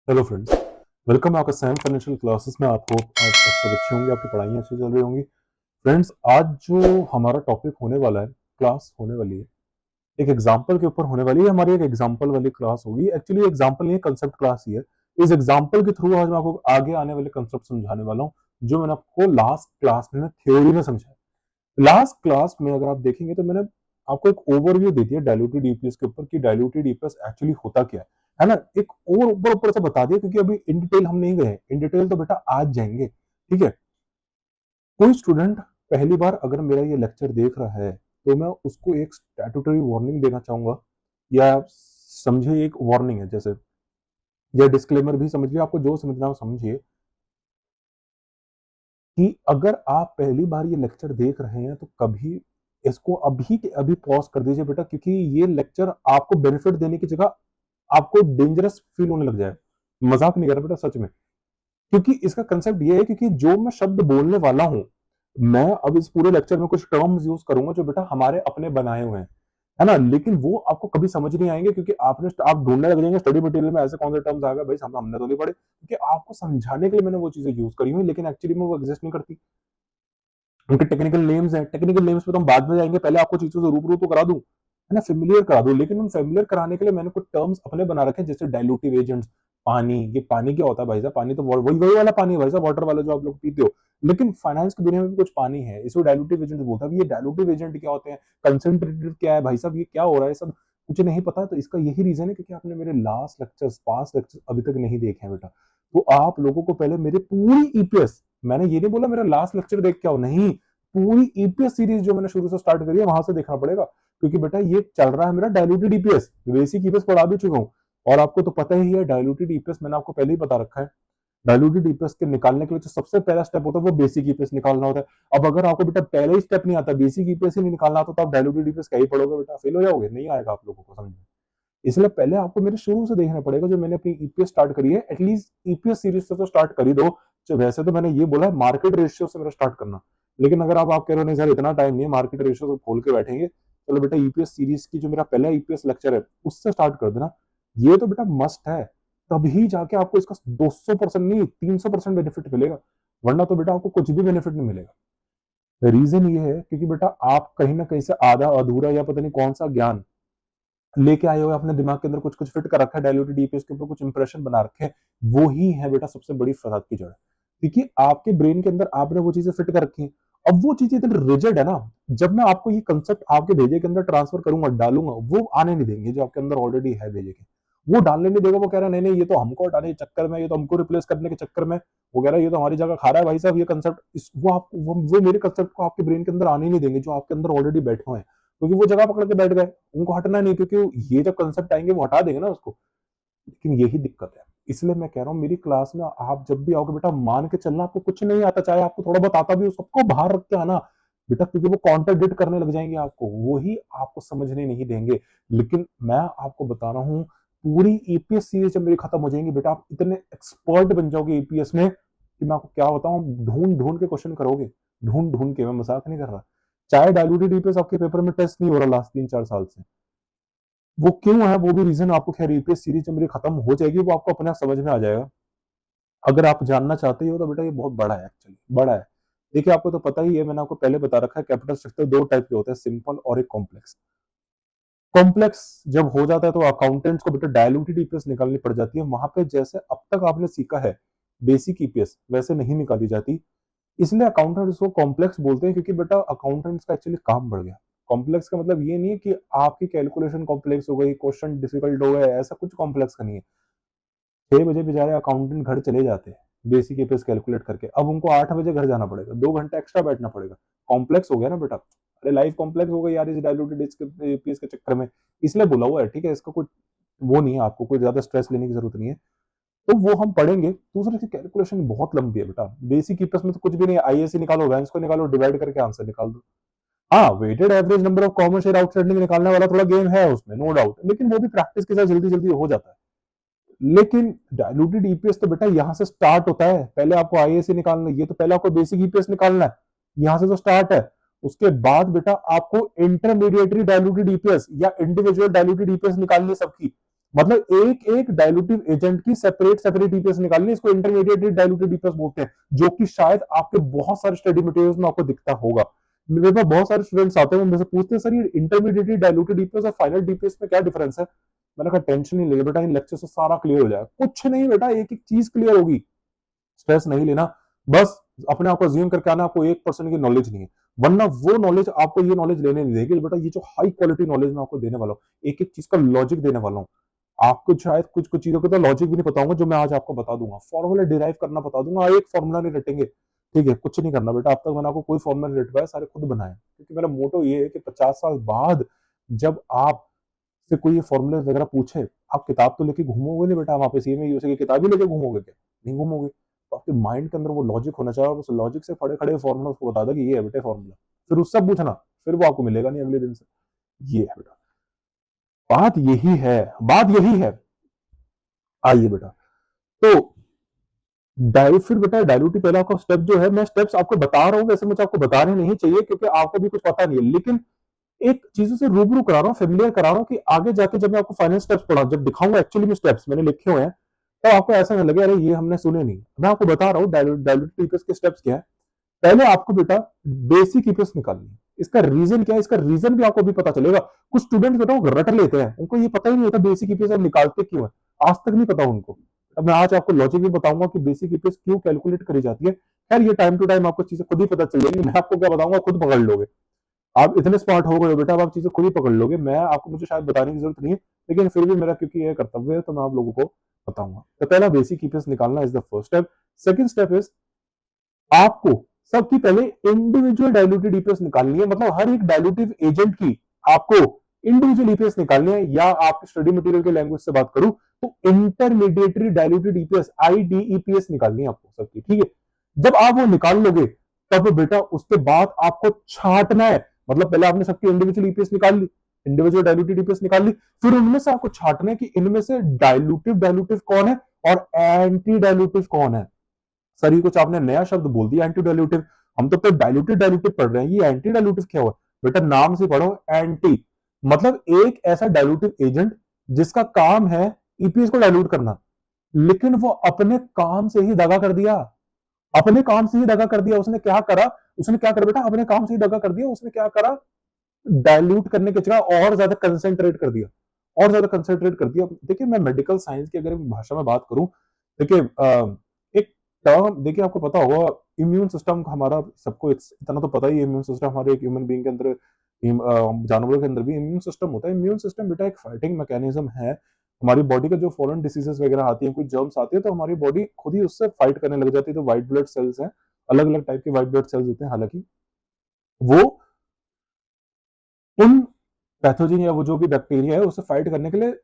Hello friends, welcome आपका Sam financial classes में। आप होप आप सब अच्छे होंगे, आपकी पढ़ाई अच्छी चल रही होंगी। फ्रेंड्स, आज जो हमारा टॉपिक होने वाला है, क्लास होने वाली है, एक एग्जाम्पल के ऊपर होने वाली है। हमारी एक एग्जाम्पल वाली क्लास होगी। एक्चुअली एग्जाम्पल नहीं है, कंसेप्ट क्लास ही है। इस एग्जाम्पल के थ्रू आज मैं आपको आगे आने वाले कंसेप्ट समझाने वाला हूँ, जो मैंने आपको लास्ट क्लास में थ्योरी में समझाया। लास्ट क्लास में अगर आप देखेंगे तो मैंने आपको एक ओवरव्यू दे दिया डायल्यूटेड ईपीएस के ऊपर कि डायल्यूटेड ईपीएस एक्चुअली होता क्या है ना। एक और ऊपर ऊपर से बता दिया, क्योंकि अभी इन डिटेल हम नहीं गए। इन डिटेल तो बेटा आज जाएंगे, ठीक है। कोई स्टूडेंट पहली बार अगर मेरा ये लेक्चर देख रहा है तो मैं उसको एक स्टैट्यूटरी वार्निंग देना चाहूंगा, या समझिए एक वार्निंग है जैसे, या डिस्क्लेमर भी समझिए, आपको जो समझना हो समझिए, कि अगर आप पहली बार ये लेक्चर देख रहे हैं तो कभी इसको अभी के अभी पॉज कर दीजिए बेटा, क्योंकि ये लेक्चर आपको बेनिफिट देने की जगह आपको डेंजरस फील होने लग जाए। मजाक नहीं कर रहा बेटा, सच में। क्योंकि इसका कंसेप्ट ये है, क्योंकि जो मैं शब्द बोलने वाला हूं, मैं अब इस पूरे लेक्चर में कुछ टर्म्स यूज करूंगा जो बेटा हमारे अपने बनाए हुए हैं, है ना। लेकिन वो आपको कभी समझ नहीं आएंगे, क्योंकि आप ढूंढने लग जाएंगे स्टडी मटेरियल में ऐसे कौन से टर्म्स आ गए भाई, हमने तो नहीं पढ़े, क्योंकि आपको समझाने के लिए मैंने वो चीजें यूज करी हुई, लेकिन एक्चुअली में वो एग्जिस्ट नहीं करती। उनके टेक्निकल नेम्स हैं, टेक्निकल नेम्स पे तो हम बाद में जाएंगे, पहले आपको चीजों से रूबरू तो करा दूं, है ना, फेमिलियर करा दूं। लेकिन उन फेमिलियर कराने के लिए मैंने कुछ टर्म्स अपने बना रखे हैं, जैसे डाइल्यूटिव एजेंट्स। पानी, ये पानी क्या होता है भाई साहब? पानी तो वही वही वाला पानी है भाई साहब, वाटर वाला जो आप लोग पीते हो। लेकिन फाइनेंस की दुनिया में भी कुछ पानी है, इसको डाइल्यूटिव एजेंट बोलता है। ये डाइल्यूटिव एजेंट क्या होते हैं, कंसेंट्रेटेड क्या है भाई साहब, ये क्या हो रहा है, सब कुछ नहीं पता। तो इसका यही रीजन है, क्योंकि आपने मेरे लास्ट लेक्चर्स, पास्ट लेक्चर्स अभी तक नहीं देखे हैं बेटा। तो आप लोगों को पहले मेरी पूरी ईपीएस, मैंने ये नहीं बोला मेरा लास्ट लेक्चर देख के आओ, नहीं, पूरी ईपीएस सीरीज जो मैंने शुरू से स्टार्ट करी है वहां से देखना पड़ेगा। क्योंकि बेटा ये चल रहा है मेरा डायल्यूटेड ईपीएस, बेसिक ईपीएस पढ़ा भी चुका हूँ। और आपको तो पता ही है डायल्यूटेड ईपीएस मैंने आपको पहले ही बता रखा है। डायल्यूटेड ईपीएस के निकालने के लिए जो सबसे पहला स्टेप होता है वो बेसिक ईपीएस निकालना होता है। अब अगर आपको बेटा पहले ही स्टेप नहीं आता, बेसिक ईपीएस ही नहीं निकालना आता, तो आप डायल्यूटेड ईपीएस क्या ही पढ़ोगे बेटा, फेल हो जाओगे, नहीं आएगा आप लोगों को समझ में। इसलिए पहले आपको मेरे शुरू से देखना पड़ेगा, जो मैंने अपनी ईपीएस स्टार्ट करी है, एटलीस्ट ईपीएस सीरीज से तो स्टार्ट कर ही दो। वैसे तो मैंने ये बोला मार्केट रेशियो से मेरा स्टार्ट करना, लेकिन अगर आप कह रहे हो नहीं सर इतना टाइम नहीं है, मार्केट रेशियो से खोल के बैठेंगे, चलो बेटा ईपीएस सीरीज की जो मेरा पहला ईपीएस लेक्चर है उससे स्टार्ट कर देना। ये तो बेटा मस्ट है, तभी जाके आपको इसका 200% नहीं 300% बेनिफिट मिलेगा, वरना तो बेटा आपको कुछ भी बेनिफिट नहीं मिलेगा। रीजन ये है क्योंकि बेटा आप कहीं ना कहीं से आधा अधूरा या पता नहीं कौन सा ज्ञान लेके आए हो, अपने दिमाग के अंदर कुछ कुछ फिट कर रखा है, डायल्यूटेड ईपीएस के ऊपर कुछ इंप्रेशन बना रखे हैं। वो ही है बेटा सबसे बड़ी फसाद की जड़, क्योंकि आपके ब्रेन के अंदर आपने वो चीजें फिट कर रखी हैं। अब वो चीजें इतनी रिजिड है ना, जब मैं आपको ये कंसेप्ट आपके भेजे के अंदर ट्रांसफर करूंगा, डालूंगा, वो आने नहीं देंगे जो आपके अंदर ऑलरेडी है भेजे के। वो डालने नहीं देगा, वो कह रहा है नहीं नहीं ये तो हमको हटाने के चक्कर में, ये तो हमको रिप्लेस करने के चक्कर में, वो कह रहा है ये तो हमारी जगह खा रहा है भाई साहब, ये कंसेप्ट वो आपको वो मेरे कंसेप्ट को आपके ब्रेन के अंदर आने नहीं देंगे, जो आपके अंदर ऑलरेडी बैठे हुए हैं, क्योंकि वो जगह पकड़ के बैठ गए, उनको हटना नहीं, क्योंकि ये जब कंसेप्ट आएंगे वो हटा देंगे ना उसको। लेकिन यही दिक्कत है, इसलिए मैं कह रहा हूँ मेरी क्लास में आप जब भी आओगे बेटा, मान के चलना आपको कुछ नहीं आता, चाहे आपको थोड़ा बहुत आता भी हो, सबको बाहर रख के आना बेटा, क्योंकि वो कॉन्ट्रडिक्ट करने लग जाएंगे आपको, वही आपको समझने नहीं देंगे। लेकिन मैं आपको बता रहा हूँ, पूरी ईपीएस सीरीज जब मेरी खत्म हो जाएंगी बेटा, आप इतने एक्सपर्ट बन जाओगे ईपीएस में कि मैं आपको क्या बताऊं, ढूंढ ढूंढ के क्वेश्चन करोगे, ढूंढ ढूंढ के, मैं मजाक नहीं कर रहा। चाहे डायल्यूटेड ईपीएस आपके पेपर में टेस्ट नहीं हो रहा लास्ट 3-4 साल से, वो क्यों है, वो भी रीजन आपको खैर ईपीएस सीरीज जब मेरी खत्म हो जाएगी वो आपको अपने आप समझ में आ जाएगा। अगर आप जानना चाहते हो तो बेटा ये बहुत बड़ा है, एक्चुअली बड़ा है। देखिए आपको तो पता ही है, मैंने आपको पहले बता रखा है, कैपिटल स्ट्रक्चर दो टाइप के होते हैं, सिंपल और एक कॉम्प्लेक्स। कॉम्प्लेक्स जब हो जाता है तो अकाउंटेंट्स को बेटा डायल्यूटेड ईपीएस निकालनी पड़ जाती है, वहां पे जैसे अब तक आपने सीखा है बेसिक ईपीएस वैसे नहीं निकाली जाती। इसलिए अकाउंटेंट इसको कॉम्प्लेक्स बोलते हैं, क्योंकि बेटा अकाउंटेंट्स का एक्चुअली काम बढ़ गया। कॉम्प्लेक्स का मतलब ये नहीं है कि आपकी कैलकुलेशन कॉम्प्लेक्स हो गई, क्वेश्चन डिफिकल्ट हो गए, ऐसा कुछ कॉम्प्लेक्स का नहीं है। 6 बजे बेचारे अकाउंटेंट घर चले जाते हैं बेसिक ईपीएस कैलकुलेट करके, अब उनको 8 बजे घर जाना पड़ेगा, 2 घंटा एक्स्ट्रा बैठना पड़ेगा। कॉम्प्लेक्स हो गया ना बेटा, अरे लाइफ कॉम्प्लेक्स हो गई यार इस डायल्यूटेड ईपीएस के चक्कर में, इसलिए बोला हुआ है, ठीक है। इसका कोई वो नहीं है, आपको कोई ज्यादा स्ट्रेस लेने की जरूरत नहीं है। तो वो हम पढ़ेंगे। दूसरे की कैलकुलेशन बहुत लंबी है बेटा, बेसिक ईपीएस में तो कुछ भी नहीं है, आईएससी निकालो, वैंस को निकालो, डिवाइड करके आंसर निकाल दो। हाँ, weighted average number of common share outstanding निकालने वाला थोड़ा गेम है उसमें, नो डाउट, लेकिन वो भी प्रैक्टिस के साथ जल्दी जल्दी हो जाता है। लेकिन डायल्यूटेड ईपीएस तो बेटा यहाँ से स्टार्ट होता है, पहले आपको आईएससी निकालना है, ये तो पहले आपको बेसिक ईपीएस निकालना है, यहाँ से तो स्टार्ट है। उसके बाद बेटा आपको इंटरमीडिएटरी डायल्यूटेड ईपीएस या इंडिविजुअल डायल्यूटेड ईपीएस निकालनी है सबकी, मतलब एक एक डाइल्यूटिव एजेंट की सेपरेट सेपरेट ईपीएस निकालनी, इसको इंटरमीडिएट डाइल्यूटेड ईपीएस बोलते हैं, जो कि शायद आपके बहुत सारे स्टडी मटेरियल्स में आपको दिखता होगा। मेरे पास बहुत सारे स्टूडेंट्स आते हैं, मुझसे पूछते हैं सर ये इंटरमीडिएट डाइल्यूटेड ईपीएस और फाइनल डीपीएस में क्या डिफरेंस है। मैंने कहा टेंशन नहीं ले बेटा, इन लेक्चर से सारा क्लियर हो जाएगा। कुछ नहीं बेटा, एक एक चीज क्लियर होगी, स्ट्रेस नहीं लेना। बस अपने आप को अज्यूम करके आना आपको 1% की नॉलेज नहीं है, वरना वो नॉलेज आपको ये नॉलेज लेने नहीं देगी। बेटा ये जो हाई क्वालिटी नॉलेज मैं आपको देने वाला हूँ, एक एक चीज का लॉजिक देने वाला हूँ। आपको शायद कुछ कुछ चीजों का तो लॉजिक भी नहीं पता होगा, जो मैं आज आपको बता दूंगा। फॉर्मूला डिराइव करना बता दूंगा, एक फॉर्मूला नहीं रटेंगे, ठीक है। कुछ नहीं करना बेटा, अब तक मैंने आपको कोई फॉर्मूला नहीं रटवाया, सारे खुद बनाए, क्योंकि मेरा मोटो ये है कि 50 साल बाद जब आप से कोई ये फॉर्मूले वगैरह पूछे, आप किताब तो लेके घूमोगे नहीं बेटा, वहां पे सीएमए यूएसए की किताब ही लेके घूमोगे क्या? नहीं घूमोगे। तो आपके माइंड के अंदर वो लॉजिक होना चाहिए, और उस लॉजिक से खड़े खड़े फॉर्मूला उसको बता दो कि ये है बेटा फॉर्मूला, फिर उससे पूछना, फिर वो आपको मिलेगा नहीं अगले दिन से। ये है बेटा, बात यही है, बात यही है। आइए बेटा, तो फिर बेटा डायल्यूटिव पहला का स्टेप जो है, मैं स्टेप्स आपको बता रहा हूँ, वैसे मुझे आपको बताने नहीं चाहिए क्योंकि आपको भी कुछ पता नहीं है, लेकिन एक चीजों से रूबरू करा रहा हूँ, फेमिलियर करा रहा हूँ, कि आगे जाके जब मैं आपको फाइनल स्टेप्स पढ़ा, जब दिखाऊंगा एक्चुअली में स्टेप्स मैंने लिखे हुए हैं, तो आपको ऐसा नहीं लगे अरे ये हमने सुने नहीं। मैं आपको बता रहा हूँ डायल्यूटिव ईपीएस के स्टेप्स क्या है। पहले आपको बेटा बेसिक ईपीएस निकालनी है। इसका रीजन क्या है, इसका रीजन भी आपको भी पता चलेगा। कुछ स्टूडेंट बेटा रट लेते हैं, उनको ये पता ही नहीं होता बेसिक ईपीएस हम निकालते क्यों है, आज तक नहीं पता उनको। अब मैं आज आपको लॉजिक भी बताऊंगा कि बेसिक ईपीएस क्यों कैलकुलेट करी जाती है। खैर ये टाइम टू टाइम आपको चीजें खुद ही पता चल जाएगी, मैं आपको क्या बताऊंगा खुद पकड़ लोगे। आप इतने स्मार्ट हो गए हो बेटा, अब आप चीजें खुद ही पकड़ लोगे, मैं आपको मुझे शायद बताने की जरूरत नहीं है, लेकिन फिर भी मेरा क्योंकि यह कर्तव्य है तो मैं आप लोगों को बताऊंगा। तो पहला बेसिक ईपीएस निकालना is the first step. Second step is आपको सबकी पहले इंडिविजुअल डाइल्यूटेड ईपीएस निकालनी है, मतलब हर एक डाइल्यूटिव एजेंट की आपको इंडिविजुअल ईपीएस निकालनी है, या आपके स्टडी मटेरियल के लैंग्वेज से बात करूं तो इंटरमीडिएटरी डाइल्यूटेड ईपीएस आईडीईपीएस निकालनी है आपको सबकी, ठीक है। जब आप वो निकाल लोगे तब बेटा उसके बाद आपको छांटना है, मतलब पहले आपने सबकी इंडिविजुअल ईपीएस निकाल ली, इंडिविजुअल डाइल्यूटेड ईपीएस निकाल ली, फिर उनमें से आपको छांटना है कि इनमें से डाइल्यूटिव डाइल्यूटिव कौन है और एंटी डाइल्यूटिव कौन है। सर ये कुछ आपने नया शब्द बोल दिया एंटी डाइल्यूटिव, हम तो डाइल्यूटेड डाइल्यूटिव पढ़ रहे हैं, ये एंटी डाइल्यूटिव क्या हुआ? बेटा नाम से पढ़ो एंटी, मतलब एक ऐसा डाइल्यूटिव एजेंट जिसका काम है ईपीएस को डाइल्यूट करना, लेकिन वो अपने काम से ही दगा कर दिया, अपने काम से ही दगा कर दिया। उसने क्या करा, उसने क्या करा बेटा, अपने काम से ही दगा कर दिया। उसने क्या करा, डाइल्यूट करने की जगह और ज्यादा कंसेंट्रेट कर दिया, और ज्यादा कंसेंट्रेट कर दिया। देखिए मैं मेडिकल साइंस की अगर भाषा में बात करूं, देखिए एक टर्म, देखिए आपको पता होगा इम्यून सिस्टम हमारा, सबको इतना तो पता ही है, इम्यून सिस्टम हमारे एक ह्यूमन बीइंग के अंदर, जानवरों के अंदर भी इम्यून सिस्टम होता है। इम्यून सिस्टम बेटा एक फाइटिंग मैकेनिज्म है। हमारी बॉडी का जो फॉरेन डिसीजेस वगैरह आती है, कोई जर्म्स आती है, तो हमारी बॉडी खुद ही उससे फाइट करने लग जाती है। तो व्हाइट ब्लड सेल्स हैं, अलग अलग टाइप के व्हाइट ब्लड सेल्स होते हैं, हालांकि वो उन पैथोजन या वो जो भी बैक्टीरिया है उससे फाइट करने के लिए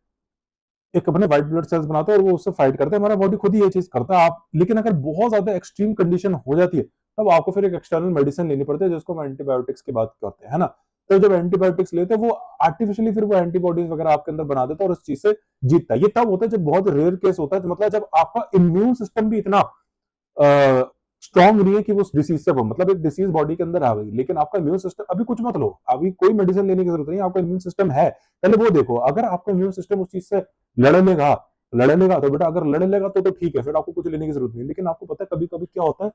एक अपने व्हाइट ब्लड सेल्स बनाते हैं, और वो उससे फाइट करते हैं। हमारा बॉडी खुद ही ये चीज करता है। आप लेकिन अगर बहुत ज्यादा एक्सट्रीम कंडीशन हो जाती है, तब आपको फिर एक एक्सटर्नल मेडिसिन लेनी पड़ती है, जिसको हम एंटीबायोटिक्स की बात करते हैं, है ना। तो जब एंटीबायोटिक्स लेते हैं, वो आर्टिफिशियली फिर वो एंटीबॉडीज वगैरह आपके अंदर बना देता है और उस चीज से जीतता है। ये तब होता है जब बहुत रेयर केस होता है, मतलब जब आपका इम्यून सिस्टम भी इतना स्ट्रांग नहीं है कि वो उस डिसीज से, मतलब एक डिसीज बॉडी के अंदर आ गई, लेकिन आपका इम्यून सिस्टम, अभी कुछ मत लो, अभी कोई मेडिसिन लेने की जरूरत नहीं, आपका इम्यून सिस्टम है, पहले वो देखो। अगर आपका इम्यून सिस्टम उस चीज से लड़ने का तो बेटा, अगर लड़ने लगा तो ठीक है, फिर आपको कुछ लेने की जरूरत नहीं। लेकिन आपको पता है कभी कभी क्या होता है,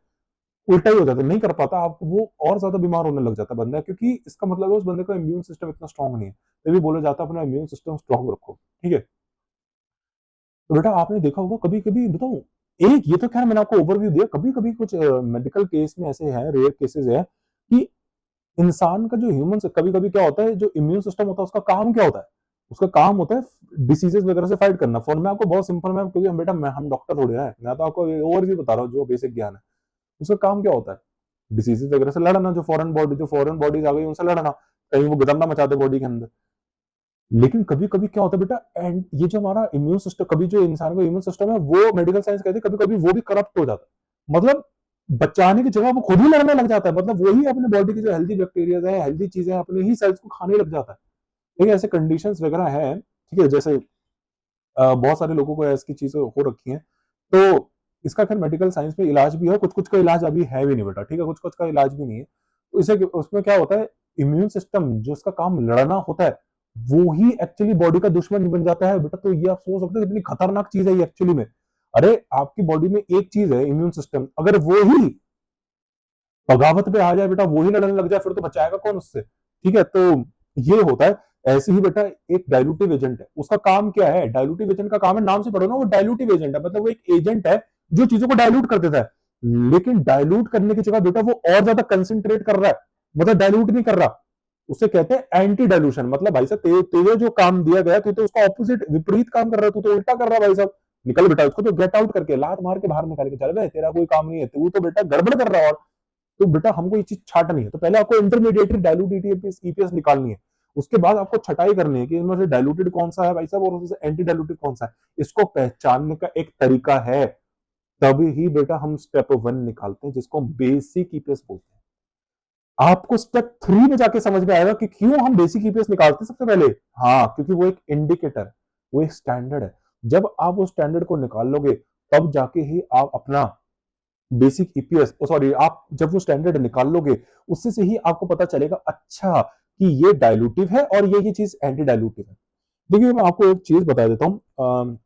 उल्टा ही हो जाता है, नहीं कर पाता आप, वो और ज्यादा बीमार होने लग जाता है बंदा, क्योंकि इसका मतलब है उस बंदे का इम्यून सिस्टम इतना स्ट्रांग नहीं है। तभी बोला जाता है अपना इम्यून सिस्टम स्ट्रांग रखो, ठीक है। तो बेटा आपने देखा होगा कभी कभी, बताऊं एक, ये तो खैर मैंने आपको ओवरव्यू दिया, कभी कभी कुछ मेडिकल केस में ऐसे हैं, रेयर केसेस है कि इंसान का जो ह्यूमन से कभी कभी क्या होता है, जो इम्यून सिस्टम होता है उसका काम क्या होता है, उसका काम होता है डिसीजेस वगैरह से फाइट करना। फॉर मैं आपको बहुत सिंपल में, क्योंकि हम बेटा हम डॉक्टर थोड़े हैं, मैं तो आपको ओवरव्यू बता रहा हूँ जो बेसिक ज्ञान है। उसका काम क्या होता है, डिसीजेस वगैरह से लड़ना, जो फॉरेन बॉडीज आ गई उनसे लड़ना, कहीं वो गदमना मचा दे बॉडी के अंदर। लेकिन कभी कभी क्या होता है बेटा, एंड ये जो हमारा इम्यून सिस्टम, कभी जो इंसान का इम्यून सिस्टम है, वो मेडिकल साइंस कहते हैं कभी कभी वो भी करप्ट हो जाता है, मतलब बचाने की जगह वो खुद ही लड़ने लग जाता है, मतलब वही अपने बॉडी की जो हेल्दी बैक्टीरिया है, हेल्दी चीजें अपने ही सेल्स को खाने लग जाता है। ठीक है, ऐसे कंडीशंस वगैरह है, ठीक है, जैसे बहुत सारे लोगों को ऐसी चीजें हो रखी हैं। तो इसका खैर मेडिकल साइंस में इलाज भी है, कुछ कुछ का इलाज अभी है भी नहीं बेटा, ठीक है, कुछ कुछ का इलाज भी नहीं है। तो इसे उसमें क्या होता है, इम्यून सिस्टम जो इसका काम लड़ना होता है, वो ही एक्चुअली बॉडी का दुश्मन बन जाता है बेटा। तो ये आप सोच सकते हो कितनी खतरनाक चीज है ये एक्चुअली में। अरे आपकी बॉडी में एक चीज है इम्यून सिस्टम, अगर वो ही बगावत पे आ जाए बेटा, वो ही लड़ने लग जाए, फिर तो बचाएगा कौन उससे। ठीक है, तो ये होता है। ऐसे ही बेटा एक डाइल्यूटिव एजेंट है, उसका काम क्या है, डाइल्यूटिव एजेंट का काम है, नाम से पढ़ो ना, वो डाइल्यूटिव एजेंट है, मतलब वो एक एजेंट है जो चीजों को डाइल्यूट कर देता है। लेकिन डाइल्यूट करने की जगह बेटा वो और ज्यादा कंसेंट्रेट कर रहा है, मतलब डाइल्यूट नहीं कर रहा। उसे कहते हैं एंटी डाइल्यूशन। मतलब भाई साहब तेरे जो काम दिया गया तू तो उसका ऑपोजिट विपरीत काम कर रहा है, तू तो उल्टा कर रहा है भाई साहब। निकल बेटा, उसको तो गेट आउट करके लात मार के बाहर निकाल के चल भाई, तेरा कोई काम नहीं है, तू तो बेटा गड़बड़ कर रहा है। और तो बेटा हमको ये चीज छाटनी है, तो पहले आपको इंटरमीडिएट डाइल्यूटेड ईपीएस निकालनी है। उसके बाद आपको छटाई करनी है कि इनमें से डाइल्यूटेड कौन सा है भाई साहब और उससे एंटी डाइल्यूटेड कौन सा है। इसको पहचानने का एक तरीका है, तभी ही बेटा हम स्टेप 1 निकालते हैं, जिसको बेसिक ईपीएस बोलते हैं। आपको स्टेप 3 में जाके समझ में आएगा कि क्यों हम बेसिक ईपीएस निकालते हैं सबसे पहले। हाँ, क्योंकि वो एक इंडिकेटर, वो एक स्टैंडर्ड है। जब आप वो स्टैंडर्ड को निकाल लोगे तब जाके ही आप अपना बेसिक ईपीएस, सॉरी, आप जब वो स्टैंडर्ड निकाल लोगे उससे से ही आपको पता चलेगा अच्छा कि ये डाइल्यूटिव है और ये चीज एंटी डाइल्यूटिव है। देखिए मैं आपको एक चीज बता देता हूँ,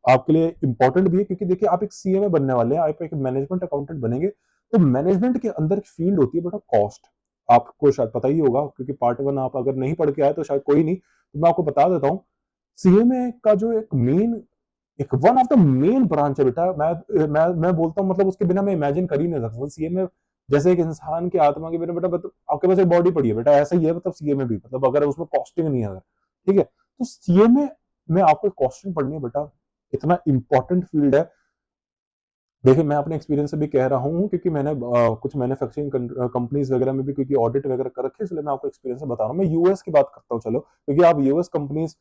आपके लिए इंपॉर्टेंट भी है, क्योंकि देखिए आप एक सीएमए बनने वाले हैं, आप एक मैनेजमेंट अकाउंटेंट बनेंगे। तो मैनेजमेंट के अंदर एक फील्ड होती है बेटा कॉस्ट, आपको शायद पता ही होगा, क्योंकि पार्ट 1 आप अगर नहीं पढ़ के आए तो शायद कोई नहीं, तो मैं आपको बता देता हूँ। सीएमए का जो एक one of the main branch है बेटा। मैं बोलता हूँ, मतलब उसके बिना मैं इमेजिन कर ही नहीं सकता। सीएमए जैसे एक इंसान की आत्मा के बिना बेटा, मतलब आपके पास एक बॉडी पड़ी है बेटा, ऐसा ही है मतलब सीएमए भी, मतलब अगर उसमें कॉस्टिंग नहीं है अगर, ठीक है, तो सीएमए में आपको कॉस्टिंग पढ़नी है बेटा, इतना इंपॉर्टेंट फील्ड है। देखिए मैं अपने एक्सपीरियंस से भी कह रहा हूँ, क्योंकि मैंने कुछ मैन्युफैक्चरिंग कंपनीज वगैरह में भी क्योंकि ऑडिट वगैरह कर रखे, इसलिए मैं आपको एक्सपीरियंस से बता रहा हूँ। मैं यूएस की बात करता हूँ, चलो, क्योंकि आप यूएस कंपनीज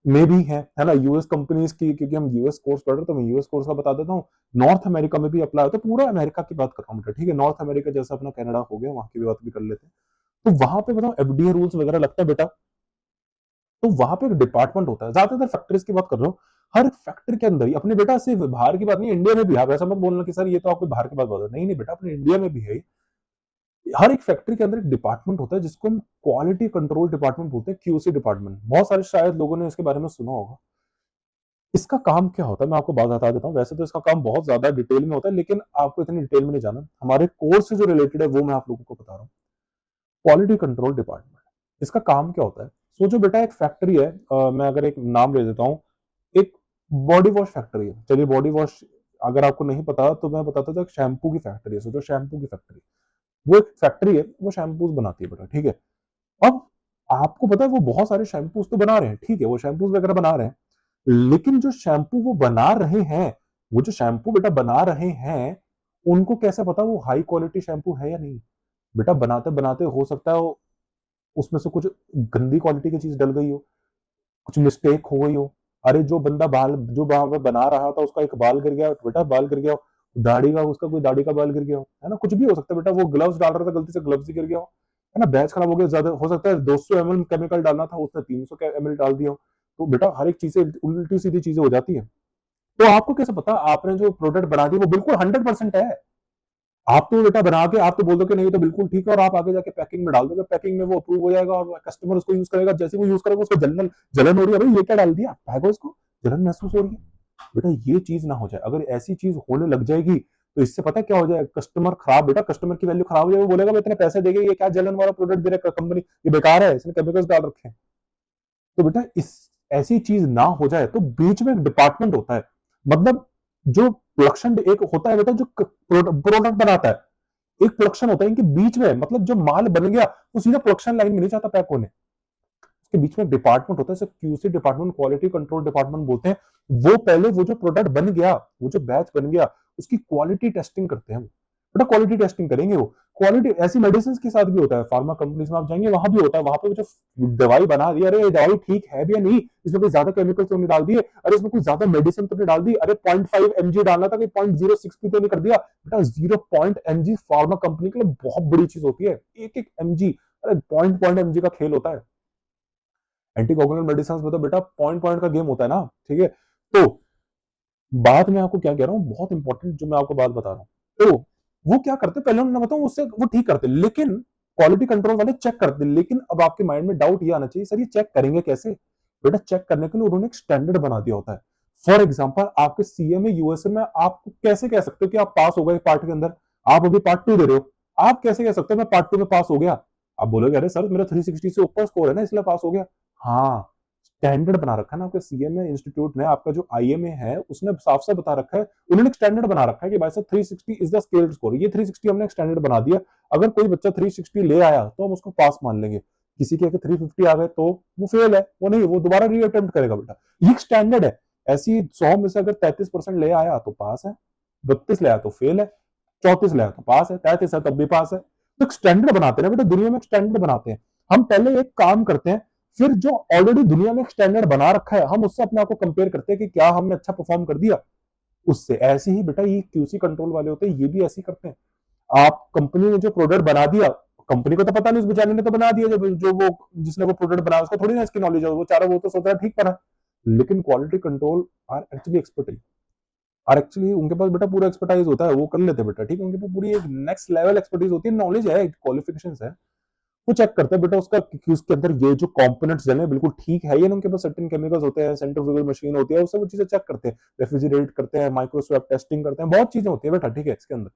में भी है ना, यूएस कंपनीज की, क्योंकि हम यूएस कोर्स पढ़ रहे हैं तो मैं यूएस कोर्स का बता देता हूँ। नॉर्थ अमेरिका में भी अप्लाई होता है, पूरा अमेरिका की बात कर रहा हूँ बेटा, ठीक है, नॉर्थ अमेरिका जैसा अपना कनाडा हो गया, वहां की भी बात भी कर लेते हैं। तो वहां पे बताओ एफडीए रूल्स वगैरह लगता है बेटा। तो वहां पे एक डिपार्टमेंट होता है, ज्यादातर फैक्ट्रीज की बात कर रहा हूँ, हर फैक्ट्री के अंदर ही, अपने बेटा सिर्फ बाहर की बात नहीं, इंडिया में भी, आप ऐसा मत बोलना कि सर ये तो आपको बाहर की बात बता, नहीं नहीं बेटा, अपने इंडिया में भी है। हर एक फैक्ट्री के अंदर एक डिपार्टमेंट होता है जिसको हम क्वालिटी कंट्रोल डिपार्टमेंट बोलते हैं, क्यूसी डिपार्टमेंट। बहुत सारे शायद लोगों ने इसके बारे में सुना होगा। इसका काम क्या होता है मैं आपको बात बता देता हूँ। वैसे तो इसका काम बहुत ज्यादा डिटेल में होता है, लेकिन आपको इतनी डिटेल में नहीं जाना, हमारे कोर्स से जो रिलेटेड है वो मैं आप लोगों को बता रहा हूँ। क्वालिटी कंट्रोल डिपार्टमेंट, इसका काम क्या होता है। सोचो बेटा एक फैक्ट्री है, मैं अगर एक नाम ले देता हूँ, एक बॉडी वॉश फैक्ट्री है। चलिए बॉडी वॉश अगर आपको नहीं पता तो मैं बताता था, शैम्पू की फैक्ट्री है। सोचो शैम्पू की फैक्ट्री, वो एक फैक्ट्री है, वो शैम्पूज बनाती है बेटा, ठीक है। अब आपको पता है वो बहुत सारे शैम्पूज तो बना रहे हैं, ठीक है, वो शैम्पूज वगैरह बना रहे हैं, लेकिन जो शैम्पू वो बना रहे हैं, वो जो शैम्पू बेटा बना रहे हैं, उनको कैसे पता वो हाई क्वालिटी शैम्पू है या नहीं। बेटा बनाते बनाते हो सकता है उसमें से कुछ गंदी क्वालिटी की चीज डल गई हो, कुछ मिस्टेक हो गई हो। अरे जो बंदा बाल जो वहां पे बना रहा था उसका एक बाल गिर गया बेटा, बाल गिर गया हो, दाढ़ी का उसका कोई दाढ़ी का बाल गिर गया हो, है ना, कुछ भी हो सकता है बेटा। वो ग्लव्स डाल रहा था गलती से ग्लव्स ही गिर गया हो, है ना, बैच खराब हो गया, ज्यादा हो सकता है 200 ml केमिकल डालना था उसने 300 ml डाल दिया हो। तो बेटा हर एक चीज से उल्टी सीधी चीजें हो जाती है। तो आपको कैसे पता आपने जो प्रोडक्ट बना दिया वो बिल्कुल 100% है। आप तो बेटा बना के आप तो बोल दो कि नहीं तो बिल्कुल ठीक है, और आप आगे जाके पैकिंग में डाल दोगे, पैकिंग में वो अप्रूव हो जाएगा और कस्टमर उसको यूज करेगा। जैसे वो यूज करेगा उसको जलन जलन हो रही है, भाई ये क्या डाल दिया, फेंको इसको, जलन महसूस हो रही है। बेटा ये चीज ना हो जाए, अगर ऐसी चीज होने लग जाएगी तो इससे पता क्या हो जाए, कस्टमर खराब, बेटा कस्टमर की वैल्यू खराब हो जाएगी, वो बोलेगा मैं इतने पैसे देंगे, ये क्या जलन वाला प्रोडक्ट दे रहा है कंपनी, ये बेकार है, इसने केमिकल्स डाल रखे हैं। तो बेटा इस ऐसी चीज ना हो जाए तो बीच में एक डिपार्टमेंट होता है, मतलब जो प्रोडक्शन एक होता है बेटा, जो प्रोडक्ट बनाता है, एक प्रोडक्शन होता है इनके बीच में, मतलब जो माल बन गया वो सीधा प्रोडक्शन लाइन में नहीं जाता पैक होने, उसके बीच में डिपार्टमेंट होता है, QC department, quality control department बोलते हैं। वो पहले वो जो प्रोडक्ट बन गया, वो जो बैच बन गया, उसकी क्वालिटी टेस्टिंग करते हैं। बेटा क्वालिटी टेस्टिंग करेंगे वो, क्वालिटी ऐसी मेडिसिन के साथ भी होता है, फार्मा कंपनीज में आप जाएंगे वहां भी होता है, वहां पे जो दवाई बना दी, अरे ये दवाई ठीक है भी या नहीं, इसमें कोई ज्यादा केमिकल्स तो नहीं डाल दिए, अरे इसमें कोई ज्यादा मेडिसिन तो नहीं डाल दी, अरे 0.5 mg डालना था कि 0.06 भी तो नहीं कर दिया। बेटा 0.mg फार्मा कंपनी के लिए बहुत बड़ी चीज होती है, एक एक mg, अरे पॉइंट mg का खेल होता है। एंटीकोगुलेंट मेडिसिन में तो बेटा पॉइंट पॉइंट का गेम होता है ना, ठीक है। तो बात मैं आपको क्या कह रहा हूँ, बहुत इंपॉर्टेंट जो मैं आपको बात बता रहा हूँ। तो वो क्या करते पहले उन्होंने बताऊं, उससे वो ठीक करते, लेकिन क्वालिटी कंट्रोल वाले चेक करते। लेकिन अब आपके माइंड में डाउट ये आना चाहिए, सर ये चेक करेंगे कैसे, बेटा चेक करने के लिए उन्होंने एक स्टैंडर्ड बना दिया होता है। फॉर एग्जाम्पल आपके सीए में यूएसए में आपको कैसे कह सकते हो कि आप पास हो गए पार्ट के अंदर, आप अभी पार्ट 2 दे रहे हो, आप कैसे कह सकते हो मैं पार्ट 2 में पास हो गया? आप बोलोगे अरे सर मेरा 360 से ऊपर स्कोर है ना इसलिए पास हो गया। हाँ, स्टैंडर्ड बना रखा है ना आपके सीए में, इंस्टीट्यूट ने, आपका जो आईएमए है उसने साफ साफ बता रखा है, उन्होंने एक स्टैंडर्ड बना रखा है कि भाई साहब 360 इज द स्केल्ड स्कोर, ये 360 हमने एक स्टैंडर्ड बना दिया। अगर कोई बच्चा 360 ले आया तो हम उसको पास मान लेंगे, किसी के अगर 350 आ गए तो वो फेल है, वो नहीं, वो दोबारा रीअटेम्प्ट करेगा बेटा, ये एक स्टैंडर्ड है। ऐसी 100 में से अगर 33% ले आया तो पास है, 32 ले आया तो फेल है, 34 ले आया तो पास है, 33 है तब भी पास है। तो एक स्टैंडर्ड बनाते हैं बेटा, दुनिया में एक स्टैंडर्ड बनाते हैं। हम पहले एक काम करते हैं, फिर जो ऑलरेडी दुनिया में एक स्टैंडर्ड बना रखा है हम उससे अपने आप को कंपेयर करते हैं कि क्या हमने अच्छा परफॉर्म कर दिया उससे। ऐसे ही बेटा ये क्यूसी कंट्रोल वाले होते हैं, ये भी ऐसे ही करते हैं। आप कंपनी ने जो प्रोडक्ट बना दिया, कंपनी को तो पता नहीं, उस बेचारे ने तो बना दिया, जो वो जिसने वो प्रोडक्ट बनाया उसको थोड़ी ना इसकी नॉलेज है, वो चारा वो तो सोच रहा है ठीक बना। लेकिन quality control are actually expert, और एक्चुअली उनके पास बेटा पूरा एक्सपर्टाइज होता है, वो कर लेते हैं बेटा, ठीक है, उनके पास पूरी एक नेक्स्ट लेवल एक्सपर्टीज होती है, नॉलेज है, क्वालिफिकेशंस है। वो चेक करते हैं बेटा उसका कि उसके अंदर ये जो कंपोनेंट्स है बिल्कुल ठीक है या उनके पास सर्टेन केमिकल्स होते हैं, सेंट्रीफ्यूगल मशीन होती है, उससे वो चीजें चेक करते हैं, रेफ्रिजरेट करते हैं, माइक्रोस्वैप टेस्टिंग करते हैं, बहुत चीजें होती है बेटा, ठीक है, इसके अंदर।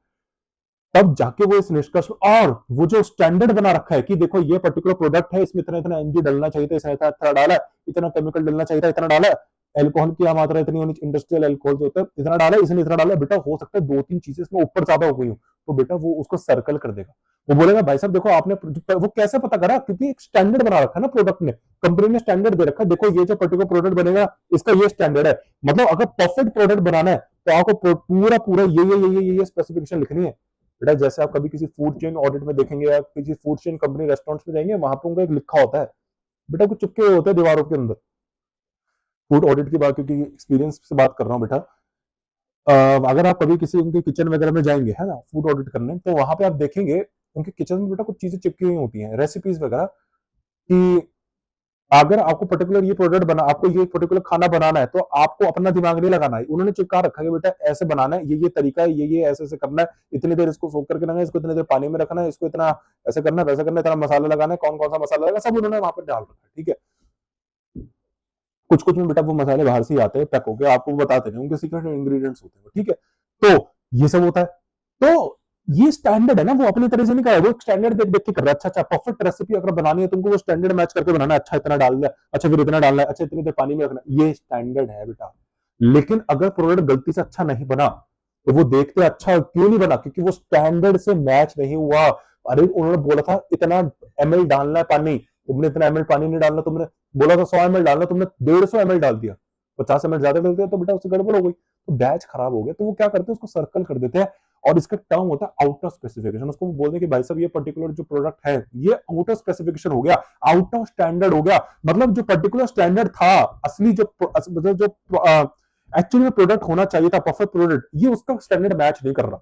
तब जाके वो इस निष्कर्ष, और वो जो स्टैंडर्ड बना रखा है कि देखो ये पर्टिकुलर प्रोडक्ट है, इसमें इतना इतना एनजी डलना चाहिए था, इसमें इतना डाला, इतना केमिकल डलना चाहिए था, इतना डाला, एल्कोहल की मात्रा इतनी होनी, इंडस्ट्रियल एल्कोहल जो होता है इतना डाला, इसने इतना डाला, बेटा हो सकता है 2-3 चीजें इसमें ऊपर ज्यादा हो गई हो, तो बेटा वो उसको सर्कल कर देगा, वो बोलेगा भाई साहब देखो आपने, वो कैसे पता करा, क्योंकि एक स्टैंडर्ड बना रखा है ना प्रोडक्ट ने, कंपनी ने स्टैंडर्ड दे रखा है, देखो ये जो पर्टिकुलर प्रोडक्ट बनेगा इसका ये स्टैंडर्ड है, मतलब अगर परफेक्ट प्रोडक्ट बनाना है तो आपको पूरा पूरा ये स्पेसिफिकेशन लिखनी है बेटा। जैसे आप कभी किसी फूड चेन ऑडिट में देखेंगे या किसी फूड चेन कंपनी रेस्टोरेंट्स में जाएंगे, वहां पे उनका एक लिखा होता है बेटा, कुछ चिपके हुए होते हैं दीवारों के अंदर। फूड ऑडिट की बात, क्योंकि एक्सपीरियंस से बात कर रहा हूँ बेटा, अगर आप कभी किसी उनके किचन वगैरह में जाएंगे है ना फूड ऑडिट करने, तो वहां पे आप देखेंगे उनके किचन में बेटा कुछ चीजें चिपकी हुई होती हैं, रेसिपीज वगैरह, कि अगर आपको पर्टिकुलर ये प्रोडक्ट बना, आपको ये पर्टिकुलर खाना बनाना है तो आपको अपना दिमाग नहीं लगाना है, उन्होंने चिपका रखा है बेटा ऐसे बनाना है, ये तरीका है, ये ऐसे ऐसे करना है, इतनी देर इसको सोक करके रखना है, इसको इतनी देर पानी में रखना है, इसको इतना ऐसे करना है, वैसे करना है, इतना मसाला लगाना है, कौन कौन सा मसाला लगेगा सब उन्होंने वहां पर डाल रखा है, ठीक है। कुछ कुछ में बेटा वो मसाले बाहर से ही आते हैं पैक होके, आपको बताते नहीं, उनके सीक्रेट इंग्रेडिएंट्स होते हैं, ठीक है। तो ये सब होता है, तो ये स्टैंडर्ड है ना, वो अपनी तरह से नहीं कर रहा, वो स्टैंडर्ड देख देख के कर रहा है, अच्छा अच्छा परफेक्ट रेसिपी अगर बनानी है तुमको वो स्टैंडर्ड मैच करके बनाना है, अच्छा इतना डाल दिया, अच्छा फिर इतना डालना है, अच्छा इतनी देर पानी में रखना, ये स्टैंडर्ड है बेटा। लेकिन अगर प्रोडक्ट गलती से अच्छा नहीं बना तो वो देखते अच्छा क्यों नहीं बना, क्योंकि वो स्टैंडर्ड से मैच नहीं हुआ। अरे उन्होंने बोला था इतना एमएल डालना है पानी, तुमने इतना एमएल पानी नहीं डालना, तुमने बोला था 100 एमएल डालना, तुमने 150 एमएल डाल दिया, 50 एमएल ज्यादा डाल दिया, तो बेटा उससे गड़बड़ हो गई, तो बैच खराब हो गया। तो वो क्या करते हैं उसको सर्कल कर देते हैं, और इसका टर्म होता है आउट ऑफ स्पेसिफिकेशन, उसको वो बोलते हैं कि भाई साहब ये पर्टिकुलर जो प्रोडक्ट है ये आउट ऑफ स्पेसिफिकेशन हो गया, आउट ऑफ स्टैंडर्ड हो गया, मतलब जो पर्टिकुलर स्टैंडर्ड था, असली जो एक्चुअली में प्रोडक्ट होना चाहिए था, परफेक्ट प्रोडक्ट, ये उसका स्टैंडर्ड मैच नहीं कर रहा,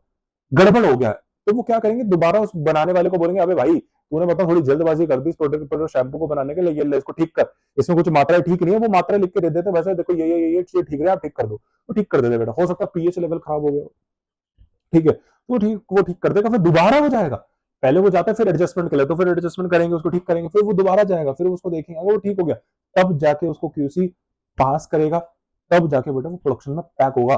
गड़बड़ हो गया है। तो वो क्या करेंगे, दोबारा उस बनाने वाले को बोलेंगे अबे भाई तूने बता थोड़ी जल्दबाजी कर दी इस प्रोडक्ट शैम्पू को बनाने के लिए, ये ले इसको ठीक कर, इसमें कुछ मात्रा ठीक नहीं है, वो मात्रा लिख के दे देते, वैसे देखो ये चीज ठीक है आप ठीक कर दो, तो ठीक कर देते बेटा, हो सकता है पीएच लेवल खराब हो गया, ठीक है, तो ठीक वो ठीक कर देगा, फिर दोबारा हो जाएगा, पहले वो जाता है फिर एडजस्टमेंट के लिए, तो फिर एडजस्टमेंट करेंगे उसको ठीक करेंगे, फिर वो दोबारा जाएगा, फिर उसको देखेंगे अगर वो ठीक हो गया तब जाके उसको क्यूसी पास करेगा, तब जाके बेटा वो प्रोडक्शन में पैक होगा।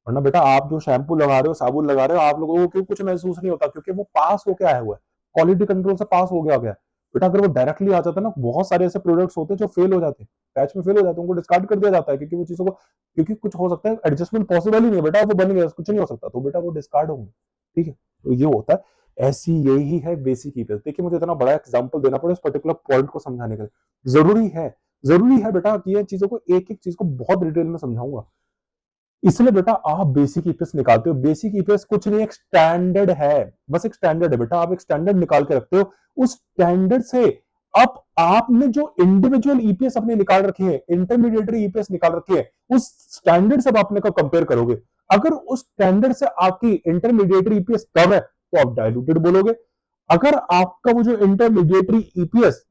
वरना बेटा आप जो शैम्पू लगा रहे हो, साबुन लगा रहे हो, आप लोगों को कुछ महसूस नहीं होता, क्योंकि वो पास होके आया हुआ है, क्वालिटी कंट्रोल से पास हो गया। बेटा अगर वो डायरेक्टली आ जाता है ना, बहुत सारे ऐसे प्रोडक्ट्स होते हैं जो फेल हो जाते हैं, बैच में फेल हो जाते हैं, उनको डिस्कार्ड कर दिया जाता है, क्योंकि वो चीजों को, क्योंकि कुछ हो सकता है एडजस्टमेंट पॉसिबल ही नहीं है बेटा, वो बन गया कुछ नहीं हो सकता, तो बेटा वो डिस्कार्ड होंगे, ठीक है। तो ये होता है, ऐसी यही है बेसिक ईपीएस। देखिए मुझे इतना बड़ा एग्जांपल देना पड़ा इस पर्टिकुलर पॉइंट को समझाने के लिए, जरूरी है बेटा कि ये चीजों को एक एक चीज को बहुत डिटेल में समझाऊंगा, इसलिए बेटा आप बेसिक ईपीएस निकालते हो, बेसिक ईपीएस कुछ नहीं, एक स्टैंडर्ड है, बस एक स्टैंडर्ड है बेटा, आप एक स्टैंडर्ड निकाल के रखते हो, उस स्टैंडर्ड से अब आपने जो इंडिविजुअल ईपीएस अपने निकाल रखे हैं, इंटरमीडिएटरी ईपीएस निकाल रखे हैं, उस स्टैंडर्ड से आप अपने को कंपेयर करोगे, अगर उस स्टैंडर्ड से आपकी इंटरमीडिएटरी ईपीएस कम है तो आप डायलूटेड बोलोगे, अगर आपका वो जो इंटरमीडिएटरी ईपीएस,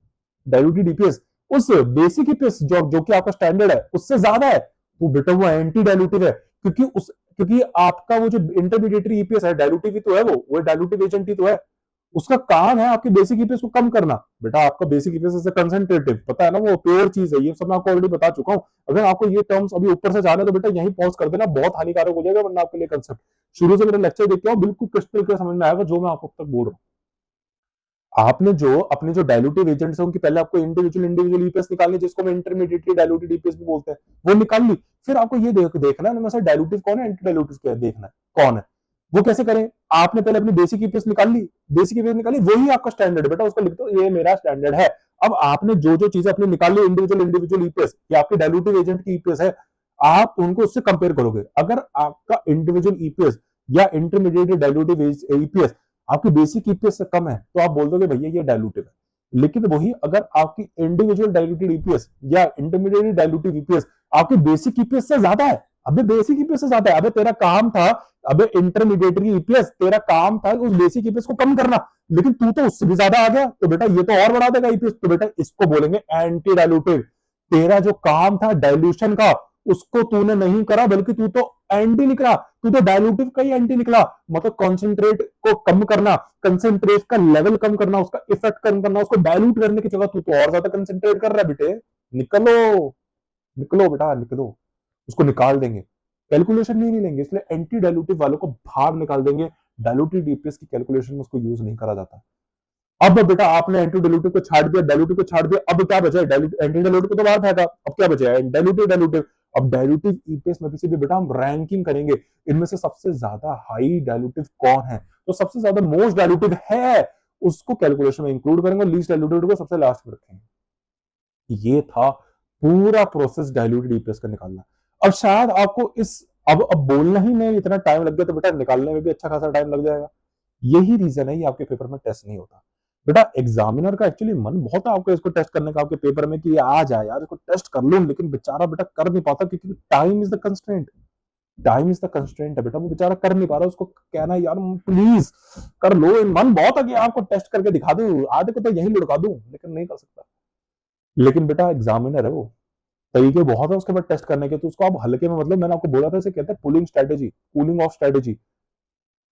डायलूटेड ईपीएस उस बेसिक ईपीएस जो कि आपका स्टैंडर्ड है उससे ज्यादा है, वो बेटा वो एंटी डायलूटिव है, क्योंकि आपका वो जो इंटरमीडिएटरी ईपीएस है डायलूटिव ही तो है, वो डायलूटिव एजेंट ही तो है, उसका काम है आपकी बेसिक ईपीएस को कम करना। बेटा आपका बेसिक ईपीएस से कंसंट्रेटिव, पता है ना, वो प्योर चीज है, ये सब मैं आपको ऑलरेडी बता चुका हूं। अगर आपको ये टर्म्स अभी ऊपर से जाना है तो बेटा यहीं पॉज कर देना, बहुत हानिकारक हो जाएगा वरना आपके लिए कंसेप्ट। शुरू से मेरा लेक्चर देखते हो, बिल्कुल क्रिस्टल क्लियर समझ में आएगा जो मैं आपको तक बोल रहा हूँ। आपने जो अपने जो डाइल्यूटिव एजेंट्स हैं उनकी पहले आपको इंडिविजुअल ईपीएस निकालनी, जिसको हम इंटरमीडिएटली डाइल्यूटेड ईपीएस भी बोलते हैं, वो निकाल ली। फिर आपको ये देखना है उनमें से डाइल्यूटिव कौन है, एंटी डाइल्यूटिव क्या है, देखना है कौन है। वो कैसे करें, आपने पहले अपनी बेसिक ईपीएस निकाल ली, बेसिक ईपीएस निकाली, वही आपका स्टैंडर्ड है बेटा, उसको लिख दो ये मेरा स्टैंडर्ड है। अब आपने जो जो चीजें अपनी निकाल ली इंडिविजुअल ईपीएस, ये आपकी डाइल्यूटिव एजेंट की ईपीएस है, आप उनको उससे कंपेयर करोगे। अगर आपका इंडिविजुअल ईपीएस या इंटरमीडिएट डाइल्यूटिव ईपीएस आपकी बेसिक ईपीएस से कम है तो आप बोल दोगे भैया ये डाइल्यूटिव है। लेकिन वही अगर आपकी इंडिविजुअल डाइल्यूटेड ईपीएस या इंटरमीडिएट डाइल्यूटिव ईपीएस आपकी बेसिक ईपीएस से ज्यादा है, अबे बेसिक ईपीएस से ज्यादा है, अबे तेरा काम था, अबे इंटरमीडिएटरी ईपीएस तेरा काम था उस बेसिक ईपीएस को कम करना, लेकिन तू तो उससे भी ज्यादा आ गया, तो बेटा ये तो और बढ़ा देगा ईपीएस, तो बेटा इसको बोलेंगे एंटी डाइल्यूटिव। तेरा जो काम था डाइल्यूशन का उसको तूने नहीं करा, बल्कि तू तो एंटी निकला, तू तो डाइल्यूटिव का ही एंटी निकला। मतलब कॉन्सेंट्रेट को कम करना, कंसेंट्रेट का लेवल कम करना, उसका इफेक्ट कम करना, उसको डाइल्यूट करने की जगह तू तो और ज्यादा कंसेंट्रेट कर रहा है बेटे। निकलो निकलो बेटा निकलो, उसको निकाल देंगे, कैलकुलेशन नहीं लेंगे, इसलिए एंटी डाइल्यूटिव वालों को बाहर निकाल देंगे। डाइल्यूटेड ईपीएस की कैलकुलेशन में उसको यूज नहीं करा जाता। अब बेटा आपने एंटी डाइल्यूटिव को छाड़ दिया, डाइल्यूटिव को छाड़ दिया, अब क्या बचा है, एंटी डाइल्यूटिव को तो बाहर फेंका, अब क्या बचा है, डाइल्यूटिव। अब डाइल्यूटिव ईपीएस में से भी बेटा हम रैंकिंग करेंगे, इनमें से सबसे ज्यादा हाई डाइल्यूटिव कौन है, तो सबसे ज्यादा मोस्ट डाइल्यूटिव है उसको कैलकुलेशन में इंक्लूड करेंगे, लीस्ट डाइल्यूटेड को सबसे लास्ट में रखेंगे। ये था पूरा प्रोसेस डाइल्यूटेड ईपीएस का निकालना। अब शायद आपको इस अब बोलना ही में इतना टाइम लग गया, तो बेटा निकालने में भी अच्छा खासा टाइम लग जाएगा। यही रीजन है ये आपके पेपर में टेस्ट नहीं होता। बेटा एग्जामिनर का एक्चुअली मन बहुत है आपको इसको टेस्ट करने का आपके पेपर में कि ये आ जाए यार, इसको टेस्ट कर लूं, लेकिन बेचारा बेटा कर नहीं पाता क्योंकि time is the constraint. Time is the constraint है बेटा, वो बेचारा कर नहीं पा रहा, उसको कहना यार प्लीज कर लो, मन बहुत है कि आपको टेस्ट करके दिखा दूं, आधे को तो यही लुढ़का दूं, लेकिन नहीं कर सकता। लेकिन बेटा एग्जामिनर है वो, तरीके बहुत है उसके बाद टेस्ट करने के, तो उसको आप हल्के में, मतलब मैंने आपको बोला था इसे कहते हैं pulling strategy, cooling of strategy.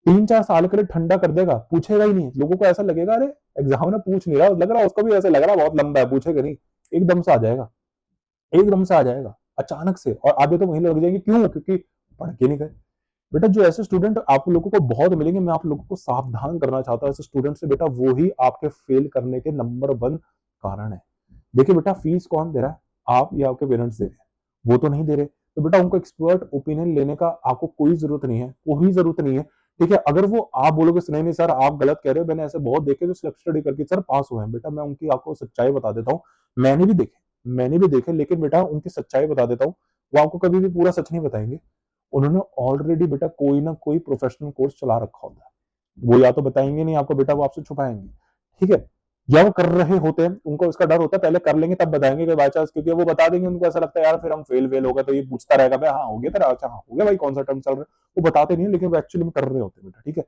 3-4 साल के लिए ठंडा कर देगा, पूछेगा ही नहीं, लोगों को ऐसा लगेगा अरे एग्जाम में पूछ नहीं रहा, लग रहा उसको भी ऐसा लग रहा बहुत लंबा है, पूछेगा नहीं, एकदम से आ जाएगा, एकदम से आ जाएगा अचानक से, और आधे तो वहीं लग जाएंगे, क्यों, क्योंकि पढ़ के नहीं गए। बेटा जो ऐसे स्टूडेंट आप लोगों को बहुत मिलेंगे, मैं आप लोगों को सावधान करना चाहता हूं ऐसे स्टूडेंट से, बेटा वो ही आपके फेल करने के नंबर 1 कारण है। देखिए बेटा फीस कौन दे रहा है, आप या आपके पेरेंट्स दे रहे हैं, वो तो नहीं दे रहे, तो बेटा उनको एक्सपर्ट ओपिनियन लेने का आपको कोई जरूरत नहीं है, कोई जरूरत नहीं है। ठीक है, अगर वो आप बोलोगे नहीं नहीं सर आप गलत कह रहे हो, मैंने ऐसे बहुत देखे जो सेल्फ स्टडी करके सर पास हुए हैं, बेटा मैं उनकी आपको सच्चाई बता देता हूँ, मैंने भी देखे, लेकिन बेटा उनकी सच्चाई बता देता हूँ, वो आपको कभी भी पूरा सच नहीं बताएंगे। उन्होंने ऑलरेडी बेटा कोई ना कोई प्रोफेशनल कोर्स चला रखा होता है, वो या तो बताएंगे नहीं आपको बेटा, वो आपसे छुपाएंगे। ठीक है, या वो कर रहे होते हैं, उनको इसका डर होता है पहले कर लेंगे तब बताएंगे बाई चांस, क्योंकि वो बता देंगे उनको ऐसा लगता है यार फिर हम फेल हो गए, तो ये पूछता रहेगा भाई हाँ हो गया तेरा, अच्छा हाँ हो गया भाई, कौन सा टर्म चल रहा है, वो बताते नहीं, लेकिन वो एक्चुअली में कर रहे होते हैं बेटा। ठीक है,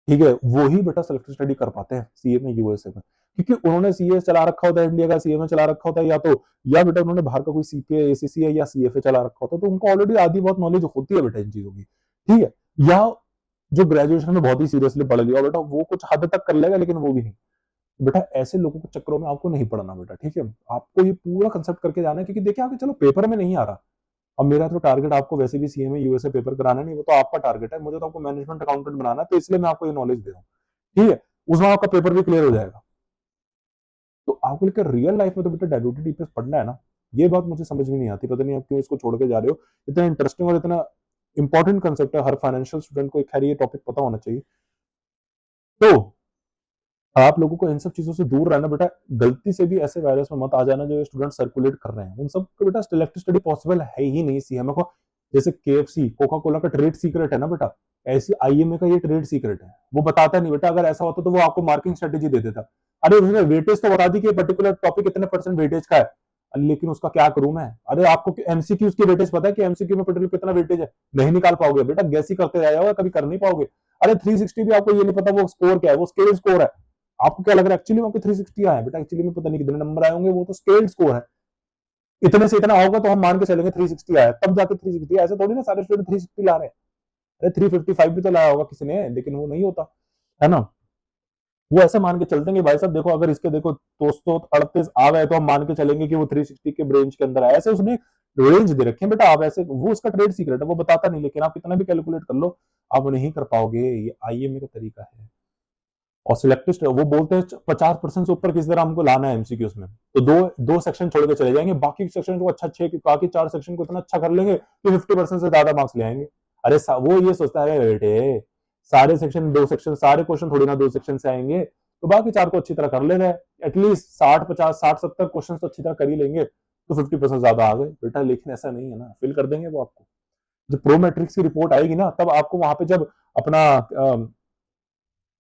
ठीक है, वो ही बेटा सेल्फ स्टडी कर पाते हैं सीए में, यूएसए में, क्योंकि उन्होंने सीए चला रखा होता है, इंडिया का सीए में चला रखा होता है, या बेटा उन्होंने बाहर का कोई सीपीए एसीसी या सीएफए चला रखा होता है, तो उनको ऑलरेडी आधी बहुत नॉलेज होती है बेटा इन चीजों की। ठीक है, या जो ग्रेजुएशन में बहुत ही सीरियसली पढ़ लिया बेटा, वो कुछ हद तक कर लेगा, लेकिन वो भी नहीं। बेटा ऐसे लोगों के चक्करों में आपको नहीं पढ़ना बेटा। ठीक है, आपको ये पूरा कंसेप्ट करके जाना है, क्योंकि देखिए आगे चलो पेपर में नहीं आ रहा, अब मेरा तो टारगेट आपको वैसे भी सीए में यूएसए पेपर कराना नहीं, वो तो आपका टारगेट है, मुझे तो आपको मैनेजमेंट अकाउंटेंट बनाना है, तो इसलिए मैं आपको ये नॉलेज दे रहा हूँ। ठीक है, उसमें आपका पेपर भी क्लियर हो जाएगा। तो आपको लेकर रियल लाइफ में तो बेटा डाइल्यूटेड ईपीएस पढ़ना है ना, ये बात मुझे समझ में नहीं आती, पता नहीं आप क्यों इसको छोड़ के जा रहे हो। इतना इंटरेस्टिंग और इतना इंपॉर्टेंट कंसेप्ट है, हर फाइनेंशियल स्टूडेंट को खैर ये टॉपिक पता होना चाहिए। तो आप लोगों को इन सब चीजों से दूर रहना बेटा, गलती से भी ऐसे वायरस में मत आ जाना जो स्टूडेंट सर्कुलेट कर रहे हैं, उन सब को बेटा सिलेक्टिव स्टडी पॉसिबल है ही नहीं सीएमए को। जैसे केएफसी कोका कोला का ट्रेड सीक्रेट है ना बेटा, ऐसे आईएमए का ये ट्रेड सीक्रेट है, वो बताता नहीं बेटा, अगर ऐसा होता तो वो आपको मार्किंग स्ट्रेटेजी दे देता, अरे उसने वेटेज तो बता दी कि पर्टिकुलर टॉपिक कितने परसेंट वेटेज का है, लेकिन उसका क्या करूं मैं, अरे आपको एमसीक्यूज की वेटेज पता है कि एमसीक्यू में पर्टिकुलर कितना वेटेज है, नहीं निकाल पाओगे बेटा, गैस ही करते रह जाओगे, कभी कर नहीं पाओगे। अरे 360 भी आपको ये नहीं पता वो स्कोर क्या है, वो स्केल स्कोर है, आपको क्या लग रहा है एक्चुअली में आपके 360 आया बेटा, एक्चुअली में पता नहीं कितने नंबर आए होंगे, वो तो स्केल स्कोर है, इतने से इतना होगा तो हम मान के चलेंगे 360 आया, तब जाके 360, ऐसे थोड़ी ना सारे स्टूडेंट 360 ला रहे हैं, अरे 355 भी तो लाया होगा किसी ने, लेकिन वो नहीं होता है ना। वो ऐसे मान के चलते हैं कि भाई साहब देखो अगर इसके देखो 238 आ गए तो हम मान के चलेंगे कि वो 360 के रेंज के अंदर है। ऐसे उसने रेंज दे रखे हैं बेटा, आप ऐसे, वो उसका ट्रेड सीक्रेट है, वो बताता नहीं, लेकिन आप कितना भी कैलकुलेट कर लो आप नहीं कर पाओगे। ये आईएमए का तरीका है। और सिलेक्टिव वो बोलते हैं 50% से ऊपर किस तरह हमको लाना है एमसीक्यूज में, तो दो दो सेक्शन छोड़ के चले जाएंगे, बाकी सेक्शन को अच्छा छह, बाकी 4 सेक्शन को इतना अच्छा कर लेंगे कि 50% से ज्यादा मार्क्स ले आएंगे। अरे वो ये सोचता है बेटे सारे सेक्शन, 2 सेक्शन, सारे क्वेश्चन थोड़ी ना 2 सेक्शन से आएंगे, तो बाकी 4 को अच्छी तरह कर ले रहे हैं, एटलीस्ट 60 50 60 70 क्वेश्चन तो अच्छी तरह कर ही लेंगे, तो 50% ज्यादा आ गए बेटा। लेकिन ऐसा नहीं है ना, फिल कर देंगे वो आपको। जब प्रो मैट्रिक्स की रिपोर्ट आएगी ना, तब आपको वहां पे जब अपना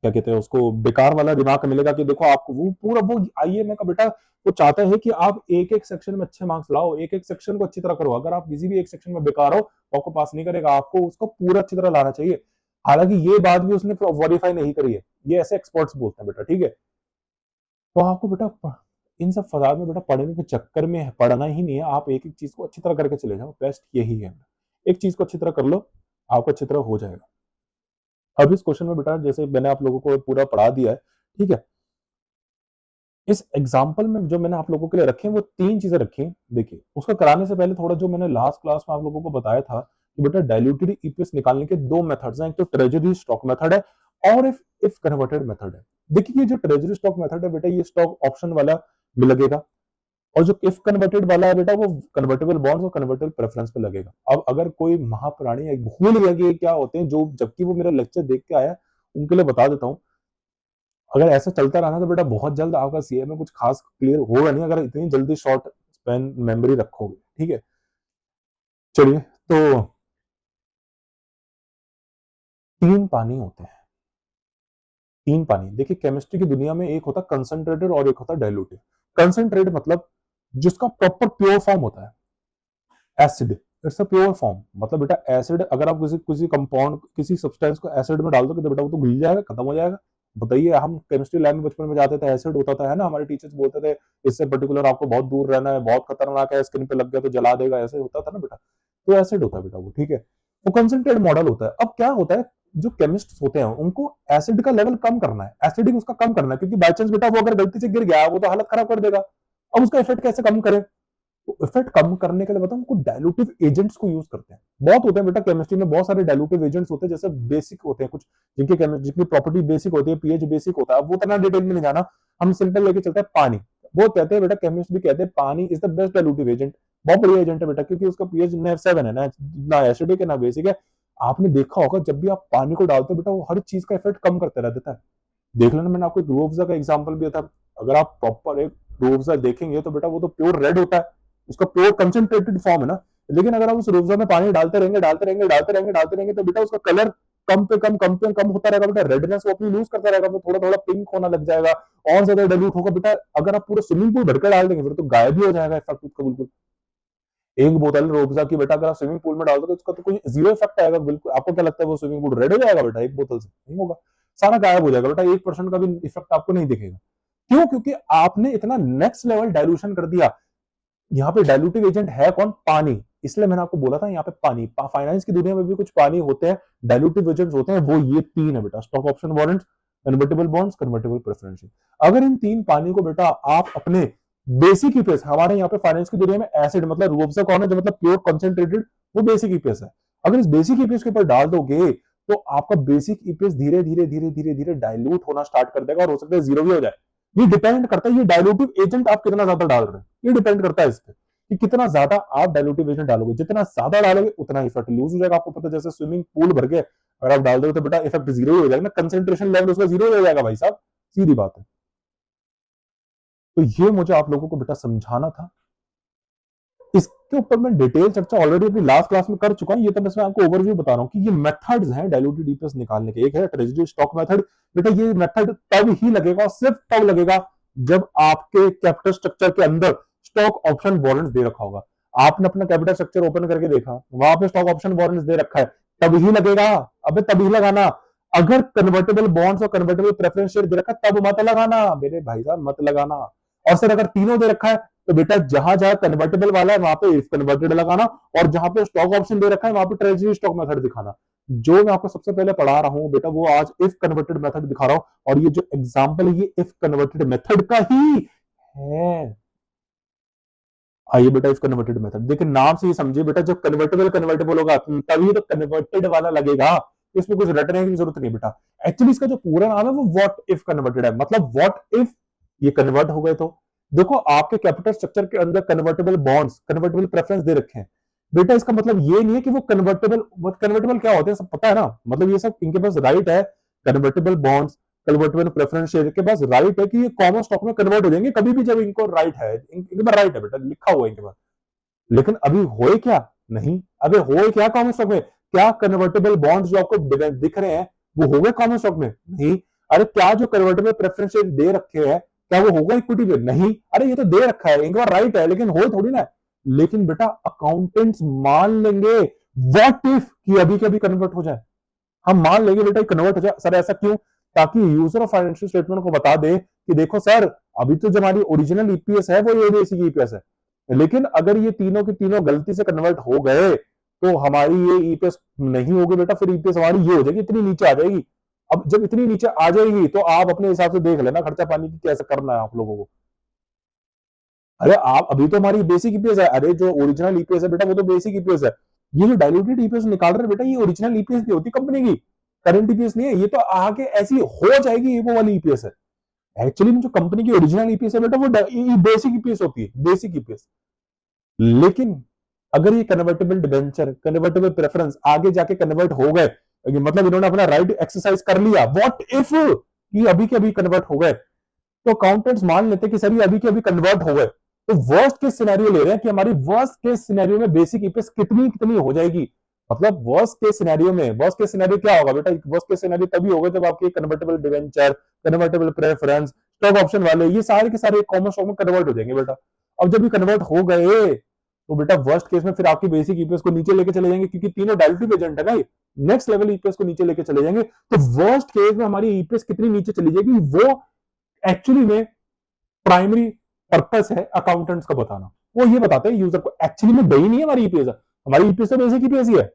क्या कहते हैं उसको, बेकार वाला दिमाग मिलेगा कि देखो आपको वो पूरा वो आईएमए का बेटा वो चाहता है कि आप एक एक सेक्शन में अच्छे मार्क्स लाओ, एक एक सेक्शन को अच्छी तरह करो। अगर आप किसी भी एक सेक्शन में बेकार हो तो आपको पास नहीं करेगा, आपको उसको पूरा अच्छी तरह लाना चाहिए। हालांकि ये बात भी उसने वेरीफाई नहीं करी है, ये ऐसे एक्सपर्ट्स बोलते हैं बेटा, ठीक है। तो आपको बेटा इन सब फसाद में बेटा पढ़ने के चक्कर में पढ़ना ही नहीं है, आप एक एक चीज को अच्छी तरह करके चले जाओ, बेस्ट यही है। एक चीज को अच्छी तरह कर लो, आपको अच्छी तरह हो जाएगा। अब इस क्वेश्चन में बेटा जैसे मैंने आप लोगों को पूरा पढ़ा दिया है, ठीक है। इस एग्जाम्पल में जो मैंने आप लोगों के लिए रखे हैं वो 3 चीजें रखी हैं। देखिए उसका कराने से पहले थोड़ा जो मैंने लास्ट क्लास में आप लोगों को बताया था कि बेटा डाइल्यूटेड ईपीएस निकालने के 2 मेथड्स हैं, एक तो ट्रेजरी स्टॉक मेथड है और इफ कन्वर्टेड मेथड है। देखिए ये जो ट्रेजरी स्टॉक मेथड है बेटा, ये स्टॉक ऑप्शन वाला में लगेगा, और जो इफ कन्वर्टेड वाला है बेटा वो कन्वर्टेबल बॉन्ड्स और कन्वर्टेबल प्रेफरेंस पे लगेगा। अब अगर कोई महाप्राणी भूल गया कि क्या होते हैं, जो जबकि वो मेरा लेक्चर देख के आया, उनके लिए बता देता हूं। अगर ऐसा चलता रहा तो बेटा बहुत जल्द आपका सीए में कुछ खास क्लियर होगा नहीं, अगर इतनी जल्दी शॉर्ट स्पेन मेमोरी रखोगे, ठीक है। चलिए, तो 3 पानी होते हैं, 3 पानी। देखिए केमिस्ट्री की दुनिया में एक होता है कंसंट्रेटेड और एक होता है डाइल्यूटेड। कंसंट्रेटेड मतलब जिसका प्रॉपर प्योर फॉर्म होता है, acid, it's a pure form. मतलब बेटा एसिड, अगर आप किसी किसी कंपाउंड किसी सब्सटेंस को एसिड में डाल दोगे तो बेटा वो तो घुल जाएगा, खत्म हो जाएगा। बताइए, हम केमिस्ट्री लैब में बचपन में जाते थे, एसिड होता था, है ना, हमारे टीचर्स बोलते थे इससे पर्टिकुलर आपको बहुत दूर रहना है, बहुत खतरनाक है, स्किन पे लग गया तो जला देगा, ऐसे होता था ना बेटा। तो एसिड होता है बेटा वो, ठीक है। वो कंसंट्रेट मॉडल होता है। अब क्या होता है, जो केमिस्ट होते हैं उनको एसिड का लेवल कम करना है, एसिडिक उसका कम करना है, क्योंकि बाई चांस बेटा वो अगर गलती से गिर गया वो तो हालत खराब कर देगा। अब उसका इफेक्ट कैसे कम करें, तो इफेक्ट कम करने के लिए बताऊं, उनको डाइल्यूटिव एजेंट्स को यूज करते हैं। बहुत होते हैं बेटा केमिस्ट्री में, बहुत सारे डाइल्यूटिव एजेंट्स होते हैं, जैसे बेसिक होते हैं कुछ जिनकी प्रॉपर्टी बेसिक होती है, पीएच बेसिक होता है। अब वो इतना डिटेल में नहीं जाना, हम सिंपल लेके चलते हैं पानी। वो कहते हैं बेटा, केमिस्ट भी कहते हैं पानी is the best dilutive agent. बहुत बढ़िया एजेंट है बेटा, क्योंकि उसका पीएच 7 है ना एसिडिक है ना बेसिक है। आपने देखा होगा जब भी आप पानी को डालते हो बेटा, वो हर चीज का इफेक्ट कम करते रह देता है। देख लेना, मैंने आपको एक रूह अफ़ज़ा का एग्जांपल दिया था। अगर आप प्रॉपर एक रूह अफ़ज़ा देखेंगे तो बेटा वो तो प्योर रेड होता है, उसका प्योर कंसंट्रेटेड फॉर्म है ना। लेकिन अगर आप उस रूह अफ़ज़ा में पानी डालते रहेंगे डालते रहेंगे डालते रहेंगे डालते रहेंगे तो बेटा उसका कलर कम होता रहेगा बेटा, रेडनेस वो अपनी लूज करता रहेगा, वो थोड़ा थोड़ा पिंक होना लग जाएगा, और ज्यादा डाइल्यूट होगा बेटा। अगर आप पूरा स्विमिंग पूल भरकर डाल देंगे फिर तो गायब ही हो जाएगा इफेक्ट उसका बिल्कुल। एक बोतल रूह अफ़ज़ा की बेटा अगर आप स्विमिंग पूल में डाल दोगे उसका तो कोई जीरो इफेक्ट आएगा बिल्कुल। आपको क्या लगता है वो स्विमिंग पूल रेड हो जाएगा बेटा एक बोतल से? नहीं होगा, सारा गायब हो जाएगा बेटा, 1% का भी इफेक्ट आपको नहीं दिखेगा। क्यों? क्योंकि आपने इतना नेक्स्ट लेवल डाइल्यूशन कर दिया। यहाँ पे डाइल्यूटिव एजेंट है कौन? पानी। इसलिए मैंने आपको बोला था यहाँ पे पानी, फाइनेंस की दुनिया में भी कुछ पानी होते हैं, डाइल्यूटिव एजेंट्स होते हैं, वो ये 3 है बेटा, stock option warrant, convertible bonds, convertible preference. अगर इन 3 पानी को बेटा आप अपने बेसिक ईपीएस, हमारे यहाँ पे फाइनेंस की दुनिया में एसिड मतलब रूह अफ़ज़ा कौन है, जो मतलब प्योर कंसंट्रेटेड, वो बेसिक ईपीएस है। अगर इस बेसिक ईपीएस के ऊपर डाल दोगे तो आपका बेसिक ईपीएस धीरे धीरे धीरे धीरे धीरे डाइल्यूट होना स्टार्ट कर देगा, और हो सकता है जीरो भी हो जाए। ये डिपेंड करता है, ये डाइल्यूटिव एजेंट आप कितना ज्यादा डाल रहे हैं, ये डिपेंड करता है इस पे कि कितना ज्यादा आप डाइल्यूटिव एजेंट डालोगे। जितना ज्यादा डालोगे उतना इफेक्ट लूज हो जाएगा। आपको पता है, जैसे स्विमिंग पूल भर के अगर आप डाल दोगे तो बेटा इफेक्ट जीरो हो जाएगा ना, कंसेंट्रेशन लेवल उसका जीरो हो जाएगा भाई साहब, सीधी बात है। तो ये मुझे आप लोगों को बेटा समझाना था। इसके ऊपर मैं डिटेल चर्चा ऑलरेडी अपनी लास्ट क्लास में कर चुका हूं, ये तो बस मैं आपको ओवरव्यू बता रहा हूं कि ये मेथड्स हैं डाइल्यूटेड ईपीएस निकालने के। एक है ट्रेजरी स्टॉक मेथड, बेटा ये मेथड तब ही लगेगा और सिर्फ तब लगेगा जब आपके कैपिटल स्ट्रक्चर के अंदर स्टॉक ऑप्शन वारंट दे रखा होगा। आपने अपना कैपिटल स्ट्रक्चर ओपन करके देखा, वहां पे स्टॉक ऑप्शन वारंट दे रखा है, तब ही लगेगा। अबे तभी लगाना। अगर कन्वर्टेबल बॉन्ड्स और कन्वर्टेबल प्रेफरेंस शेयर दे रखा है तब मत लगाना मेरे भाई साहब, मत लगाना। और सर अगर तीनों दे रखा है तो बेटा जहां जहां कन्वर्टेबल वाला है वहां पे इफ कन्वर्टेड लगाना, और जहां पे स्टॉक ऑप्शन दे रखा है वहां पे ट्रेजरी स्टॉक मेथड दिखाना। जो मैं आपको सबसे पहले पढ़ा रहा हूं बेटा वो आज इफ कन्वर्टेड मेथड दिखा रहा हूं, और ये जो एग्जांपल है ये इफ कन्वर्टेड मेथड का ही है। आइए बेटा इफ कन्वर्टेड मेथड देखिए, नाम से ही समझिए बेटा, जब कन्वर्टेबल कन्वर्टेबल होगा तभी तो कन्वर्टेड वाला लगेगा, इसमें कुछ रटने की जरूरत नहीं बेटा। एक्चुअली इसका जो पूरा नाम है वो व्हाट इफ कन्वर्टेड है, मतलब व्हाट इफ ये कन्वर्ट हो गए तो। देखो आपके कैपिटल स्ट्रक्चर के अंदर कन्वर्टेबल बॉन्ड्स, कन्वर्टेबल प्रेफरेंस दे रखे हैं बेटा, इसका मतलब ये नहीं है कि वो कन्वर्टेबल क्या होते हैं सब पता है ना, मतलब ये सब इनके पास राइट है, convertible bonds, convertible preference share के पास राइट है कि ये कॉमन स्टॉक में कन्वर्ट हो जाएंगे कभी भी जब इनको राइट है, इनके पास राइट है बेटा, लिखा हुआ है इनके पास। लेकिन अभी होए क्या नहीं, अभी होए क्या कॉमन स्टॉक में, क्या कन्वर्टेबल बॉन्ड्स जो आपको दिख रहे हैं वो हो गए कॉमन स्टॉक में नहीं। अरे क्या जो कन्वर्टेबल प्रेफरेंस शेयर दे रखे हैं क्या वो होगा इक्विटी पे नहीं, अरे ये तो दे रखा है इनके पास राइट है लेकिन हो थोड़ी ना है। लेकिन बेटा अकाउंटेंट्स मान लेंगे व्हाट इफ कि अभी के अभी कन्वर्ट हो जाए, हम मान लेंगे बेटा कन्वर्ट हो जाए। सर ऐसा क्यों, ताकि यूजर ऑफ फाइनेंशियल स्टेटमेंट को बता दे कि देखो सर अभी तो जो हमारी ओरिजिनल ईपीएस है वो ये बेसिक ईपीएस है, लेकिन अगर ये तीनों के तीनों गलती से कन्वर्ट हो गए तो हमारी ये ईपीएस नहीं होगी बेटा, फिर ईपीएस हमारी ये हो जाएगी, इतनी नीचे आ जाएगी। अब जब इतनी नीचे आ जाएगी तो आप अपने हिसाब से देख लेना खर्चा पानी की कैसे करना है आप लोगों को। अरे आप अभी तो हमारी बेसिक ईपीएस है, अरे जो ओरिजिनल ईपीएस है बेटा वो तो बेसिक ईपीएस है, ये जो डायल्यूटेड ईपीएस निकाल रहे हैं बेटा ये ओरिजिनल ईपीएस नहीं होती कंपनी की, करंट ईपीएस नहीं है, ये तो आगे ऐसी हो जाएगी वो वाली ईपीएस है। एक्चुअली में जो कंपनी की ओरिजिनल ईपीएस है बेटा वो बेसिक ईपीएस होती है, बेसिक ईपीएस। लेकिन अगर ये कन्वर्टेबल डिबेंचर, कन्वर्टेबल प्रेफरेंस आगे जाके कन्वर्ट हो गए, मतलब इन्होंने अपना राइट एक्सरसाइज कर लिया, व्हाट इफ कि अभी के अभी कन्वर्ट हो गए, तो अकाउंटेंट्स मान लेते कि सर ये अभी के अभी कन्वर्ट हो गए, तो वर्स्ट केस सिनेरियो ले रहे हैं कि हमारी वर्स्ट केस सिनेरियो में बेसिक ईपीएस कितनी कितनी हो जाएगी। मतलब वर्स्ट केस सिनेरियो में, वर्स्ट केस सिनेरियो क्या होगा बेटा, वर्स्ट केस सिनेरियो तभी होगा जब आपके convertible debenture, convertible preference, stock option वाले ये सारे के सारे कॉमन स्टॉक में कन्वर्ट हो जाएंगे बेटा। अब जब ये कन्वर्ट हो गए तो बेटा वर्स्ट केस में फिर आपकी बेसिक ईपीएस को नीचे लेके चले जाएंगे, क्योंकि तीनों डायल्यूटिव एजेंट है ना, नेक्स्ट लेवल ईपीएस को नीचे लेके चले जाएंगे। तो वर्स्ट केस में हमारी ईपीएस कितनी नीचे चली जाएगी वो एक्चुअली में प्राइमरी पर्पस है अकाउंटेंट्स का बताना, वो ये बताते हैं यूजर को एक्चुअली में गई नहीं है हमारी ईपीएस, हमारी ईपीएस तो बेसिक ईपीएस ही है।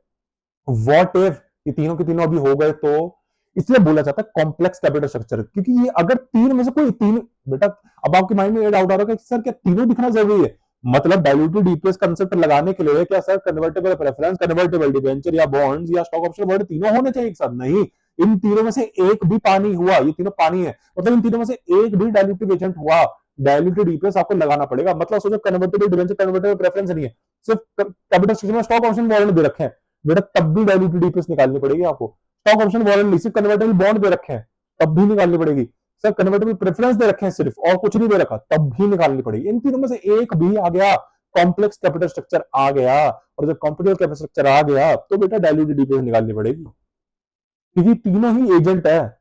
व्हाट इफ ये तीनों के तीनों अभी हो गए, तो इसलिए बोला जाता है कॉम्प्लेक्स कैपिटल स्ट्रक्चर, क्योंकि ये अगर तीन में से कोई तीन, बेटा अब आपके माइंड में ये डाउट आ रहा है कि सर क्या तीनों दिखना जरूरी है, मतलब डायल्यूटेड ईपीएस कंसेप्ट लगाने के लिए क्या sir convertible preference, convertible debenture या बॉन्ड्स या स्टॉक ऑप्शन वर्ड तीनों होने चाहिए एक साथ, नहीं। इन तीनों में से एक भी पानी हुआ, ये तीनों पानी है, मतलब इन तीनों में से एक भी डायल्यूटिव एजेंट हुआ, डायल्यूटेड ईपीएस आपको लगाना पड़ेगा। मतलब सोचो कन्वर्टेबल डिबेंचर, कन्वर्टेबल प्रेफरेंस नहीं है, सिर्फ कैपिटल स्ट्रक्चर में स्टॉक ऑप्शन वारंट दे रखे हैं बेटा, तब भी डायल्यूटेड ईपीएस निकालनी पड़ेगी आपको। स्टॉक ऑप्शन वारंट नहीं, सिर्फ कन्वर्टेबल बॉन्ड दे रखे हैं तब भी निकालनी पड़ेगी। सर कन्वर्टेबल प्रेफरेंस दे रखे हैं सिर्फ और कुछ नहीं दे रखा तब भी निकालनी पड़ेगी। इन तीनों में से एक भी आ गया, कॉम्प्लेक्स कैपिटल स्ट्रक्चर आ गया, और जब कॉम्प्लेक्स कैपिटल स्ट्रक्चर आ गया तो बेटा डायल्यूटेड ईपीएस निकालनी पड़ेगी, क्योंकि तीनों ही एजेंट है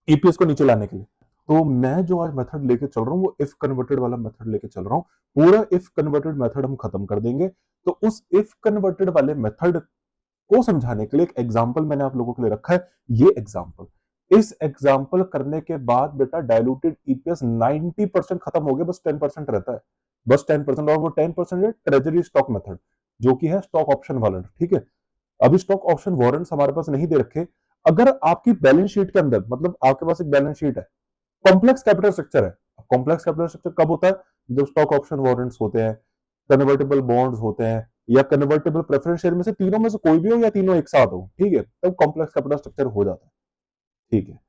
ईपीएस को नीचे लाने के लिए। तो मैं जो आज मेथड लेके चल रहा हूँ वो इफ कन्वर्टेड वाला मेथड लेके चल रहा हूँ, पूरा इफ कन्वर्टेड मेथड हम खत्म कर देंगे। तो उस इफ कन्वर्टेड वाले मेथड को समझाने के लिए एक एग्जांपल मैंने आप लोगों के लिए रखा है, ये एग्जांपल, इस एग्जांपल करने के बाद बेटा डायल्यूटेड ईपीएस 90% खत्म हो गया, बस 10% रहता है, बस 10%, और वो 10% है ट्रेजरी स्टॉक मेथड जो कि है स्टॉक ऑप्शन वारंट, ठीक है। अभी स्टॉक ऑप्शन वारंट्स हमारे पास नहीं दे रखे। अगर आपकी बैलेंस शीट के अंदर, मतलब आपके पास एक बैलेंस शीट है, कॉम्प्लेक्स कैपिटल स्ट्रक्चर है, कॉम्प्लेक्स कैपिटल स्ट्रक्चर कब होता है, जब स्टॉक ऑप्शन वारंट्स होते हैं, कन्वर्टेबल बॉन्ड्स होते हैं, या कन्वर्टेबल प्रेफरेंस शेयर में से तीनों में से कोई भी हो या तीनों एक साथ हो, ठीक है, तब कॉम्प्लेक्स कैपिटल स्ट्रक्चर हो जाता है, ठीक है।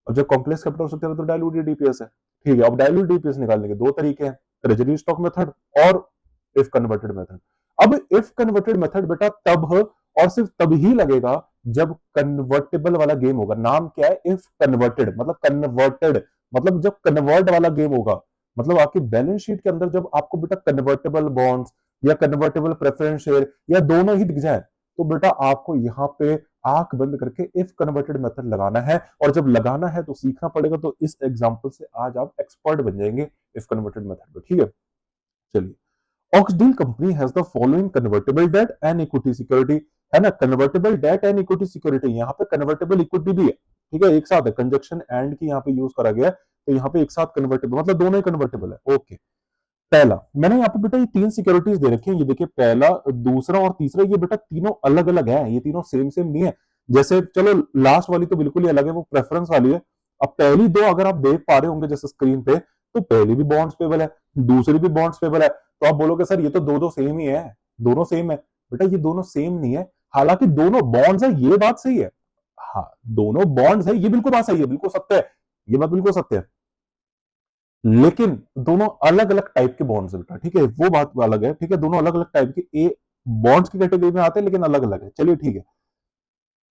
अब जब कॉम्प्लेक्स कैपिटल स्ट्रक्चर है तो डायल्यूटेड ईपीएस है, ठीक है। अब डायल्यूटेड ईपीएस निकालने के दो तरीके हैं, ट्रेजरी स्टॉक मेथड और इफ कन्वर्टेड मेथड। अब इफ कन्वर्टेड मेथड बेटा तब और सिर्फ तब ही लगेगा जब कन्वर्टेबल वाला गेम होगा। नाम क्या है, इफ कन्वर्टेड, मतलब कन्वर्टेड, मतलब जब कन्वर्ट वाला गेम होगा, मतलब आपकी बैलेंस शीट के अंदर जब आपको बेटा कन्वर्टेबल बॉन्ड्स या कन्वर्टेबल प्रेफरेंस शेयर या दोनों ही दिख जाए, तो बेटा आपको यहाँ पे आंख बंद करके इफ कन्वर्टेड मेथड लगाना है, और जब लगाना है तो सीखना पड़ेगा। तो इस एग्जांपल से आज आप एक्सपर्ट बन जाएंगे इफ कन्वर्टेड मेथड पे, ठीक है। चलिए, Oxdeal company has the following convertible debt and equity security, है ना, convertible debt and equity security, यहाँ पे कन्वर्टेबल इक्विटी भी है, ठीक है, एक साथ है, कंजक्शन एंड की यहाँ पे यूज करा गया, तो यहाँ पे एक साथ कन्वर्टेबल मतलब दोनों ही कन्वर्टेबल है, ओके। पहला मैंने यहाँ पे बेटा ये तीन सिक्योरिटीज दे रखी है, ये देखिए पहला, दूसरा और तीसरा, ये बेटा तीनों अलग अलग है, ये तीनों सेम सेम नहीं है। जैसे चलो लास्ट वाली तो बिल्कुल ही अलग है, वो प्रेफरेंस वाली है। अब पहली दो अगर आप देख पा रहे होंगे जैसे स्क्रीन पे, तो पहली भी बॉन्ड्स पेबल है, दूसरी भी बॉन्ड्स पेबल है, तो आप बोलोगे सर ये तो दो दो सेम ही है, दोनों सेम है। बेटा ये दोनों सेम नहीं है, हालांकि दोनों बॉन्ड्स है, ये बात सही है। हाँ दोनों बॉन्ड्स है, ये बिल्कुल बात सही है, बिल्कुल सत्य है, ये बात बिल्कुल सत्य है। लेकिन दोनों अलग अलग टाइप के बॉन्ड्स है बेटा, ठीक है, वो बात अलग है, ठीक है, दोनों अलग अलग टाइप के ए बॉन्ड्स की कैटेगरी में आते हैं, लेकिन अलग अलग है। चलिए ठीक है,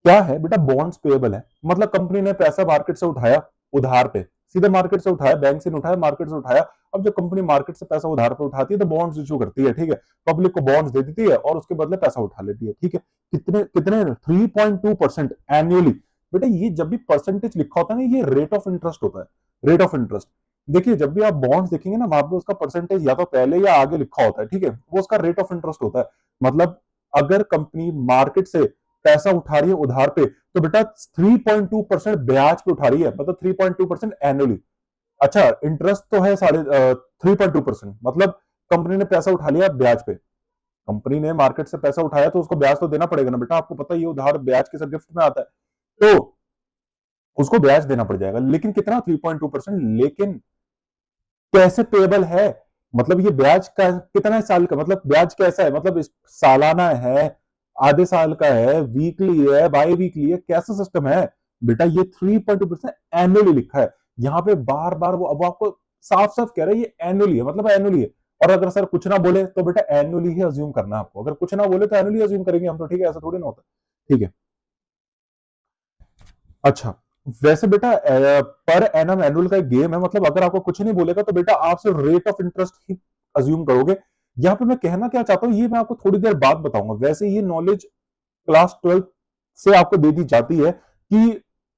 क्या है बेटा, बॉन्ड्स पेएबल है, मतलब कंपनी ने पैसा मार्केट से उठाया उधार पे, सीधे मार्केट से उठाया, बैंक से नहीं उठाया, मार्केट से उठाया। अब जब कंपनी मार्केट से पैसा उधार पे उठाती है तो बॉन्ड्स इशू करती है, ठीक है, पब्लिक को बॉन्ड्स दे देती है और उसके बदले पैसा उठा लेती है, ठीक है। कितने कितने 3.2% एनुअली। बेटा ये जब भी परसेंटेज लिखा होता है ना, ये रेट ऑफ इंटरेस्ट होता है, रेट ऑफ इंटरेस्ट। देखिए जब भी आप बॉन्ड्स देखेंगे ना, वहां पे उसका परसेंटेज या तो पहले या आगे लिखा होता है, ठीक है, वो उसका रेट ऑफ इंटरेस्ट होता है। मतलब अगर कंपनी मार्केट से पैसा उठा रही है उधार पे, तो बेटा 3.2% ब्याज पे उठा रही है, मतलब 3.2% एनुअली। अच्छा इंटरेस्ट तो है 3.2%, मतलब कंपनी ने पैसा उठा लिया ब्याज पे, कंपनी ने मार्केट से पैसा उठाया तो उसको ब्याज तो देना पड़ेगा ना बेटा, आपको पता है ये उधार ब्याज के साथ गिफ्ट में आता है, तो उसको ब्याज देना पड़ जाएगा। लेकिन कितना, 3.2%। लेकिन कैसे पेबल है, मतलब ये ब्याज का कितना साल का, मतलब ब्याज कैसा है, मतलब इस सालाना है, आधे साल का है, वीकली है, बाई वीकली है, कैसा सिस्टम है बेटा, ये 3.2% एनुअली लिखा है यहाँ पे, बार बार वो अब आपको साफ साफ कह रहा है ये एनुअली है, मतलब एनुअली है। और अगर सर कुछ ना बोले तो बेटा एनुअली ही अज्यूम करना आपको, अगर कुछ ना बोले तो एनुअली अज्यूम करेंगे हम तो, ठीक है, ऐसा थोड़ी ना होता, ठीक है। अच्छा वैसे बेटा पर एनम एनुअल का एक गेम है, मतलब अगर आपको कुछ नहीं बोलेगा तो बेटा आप सिर्फ rate of interest he assume करोगे। यहाँ पे मैं कहना क्या चाहता हूँ ये मैं आपको थोड़ी देर बाद बताऊंगा, वैसे ये नॉलेज क्लास 12 से आपको दे दी जाती है कि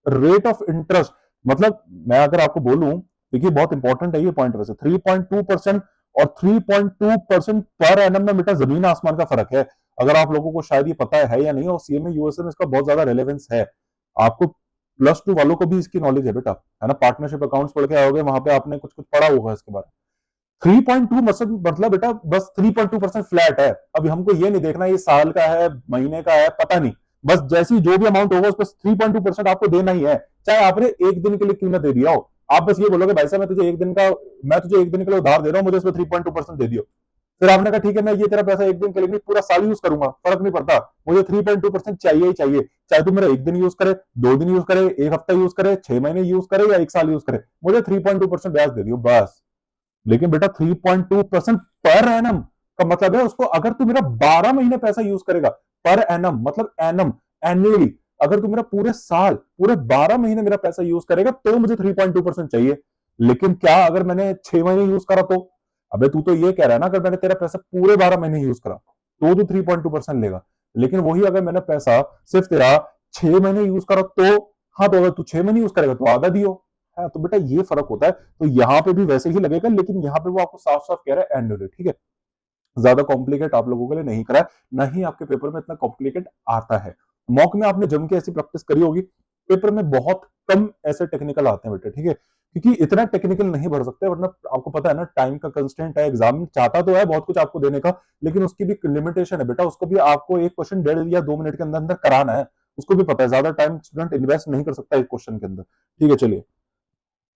रेट ऑफ इंटरेस्ट, मतलब मैं अगर आपको बोलूं, देखिए बहुत इंपॉर्टेंट है ये पॉइंट, वैसे 3.2% और 3.2% पर एनम में बेटा जमीन आसमान का फर्क है। अगर आप लोगों को शायद ये पता है या नहीं, और सीएमए यूएसए में इसका बहुत ज्यादा रेलेवेंस है, आपको +2 वालों को भी इसकी नॉलेज है बेटा, है ना, पार्टनरशिप अकाउंट्स पढ़ के आओगे वहां पे आपने कुछ कुछ पढ़ा होगा इसके बारे में। 3.2 मतलब बेटा बस 3.2% फ्लैट है। अभी हमको ये नहीं देखना ये साल का है, महीने का है, पता नहीं, बस जैसी जो भी अमाउंट होगा उस पर 3.2% आपको देना ही है, चाहे आपने एक दिन के लिए क्यों ना दे दिया हो। आप बस ये बोलोगे भाई साहब मैं तुझे एक दिन के लिए उधार दे रहा हूँ, मुझे इसमें 3.2% दे दियो। फिर आपने कहा ठीक है मैं ये तेरा पैसा एक दिन के लिए नहीं पूरा साल यूज करूंगा, फर्क नहीं पड़ता, मुझे 3.2% चाहिए ही चाहिए, चाहे तू मेरा एक दिन यूज करे, 2 दिन यूज करे, एक हफ्ता यूज करे, 6 महीने यूज करे या एक साल यूज करे, मुझे 3.2% ब्याज दे दियो बस। लेकिन बेटा 3.2% पर एनम का मतलब है उसको, अगर तू मेरा 12 महीने पैसा यूज करेगा, पर एनम मतलब एनम, एनुअली, अगर तू मेरा पूरे साल पूरे 12 महीने मेरा पैसा यूज करेगा तो मुझे 3.2% चाहिए। लेकिन क्या अगर मैंने 6 महीने यूज करा तो, अबे तू तो ये कह रहा है ना अगर मैंने तेरा पैसा पूरे 12 महीने यूज करा तो तू 3.2% लेगा, लेकिन वही अगर मैंने पैसा सिर्फ तेरा 6 महीने यूज करा तो, हाँ तो अगर तू 6 महीने यूज करेगा तो आधा दियो। हाँ तो बेटा ये फर्क होता है, तो यहाँ पे भी वैसे ही लगेगा, लेकिन यहाँ पे वो आपको साफ साफ कह रहा है एनुअली, ठीक है, ज्यादा कॉम्प्लिकेट आप लोगों के लिए नहीं करा है, ना ही आपके पेपर में इतना कॉम्प्लिकेट आता है। मॉक में आपने जम के ऐसी प्रैक्टिस करी होगी, पेपर में बहुत कम ऐसे टेक्निकल आते हैं बेटे, ठीक है, क्योंकि इतना टेक्निकल नहीं भर सकते, वरना आपको पता है ना टाइम का कंस्टेंट है, एग्जाम चाहता तो है बहुत कुछ आपको देने का, लेकिन उसकी भी लिमिटेशन है बेटा, उसको भी आपको एक क्वेश्चन 1.5 या 2 मिनट के अंदर अंदर कराना है, उसको भी पता है, ज्यादा टाइम स्टूडेंट इन्वेस्ट नहीं कर सकता एक क्वेश्चन के अंदर, ठीक है। चलिए,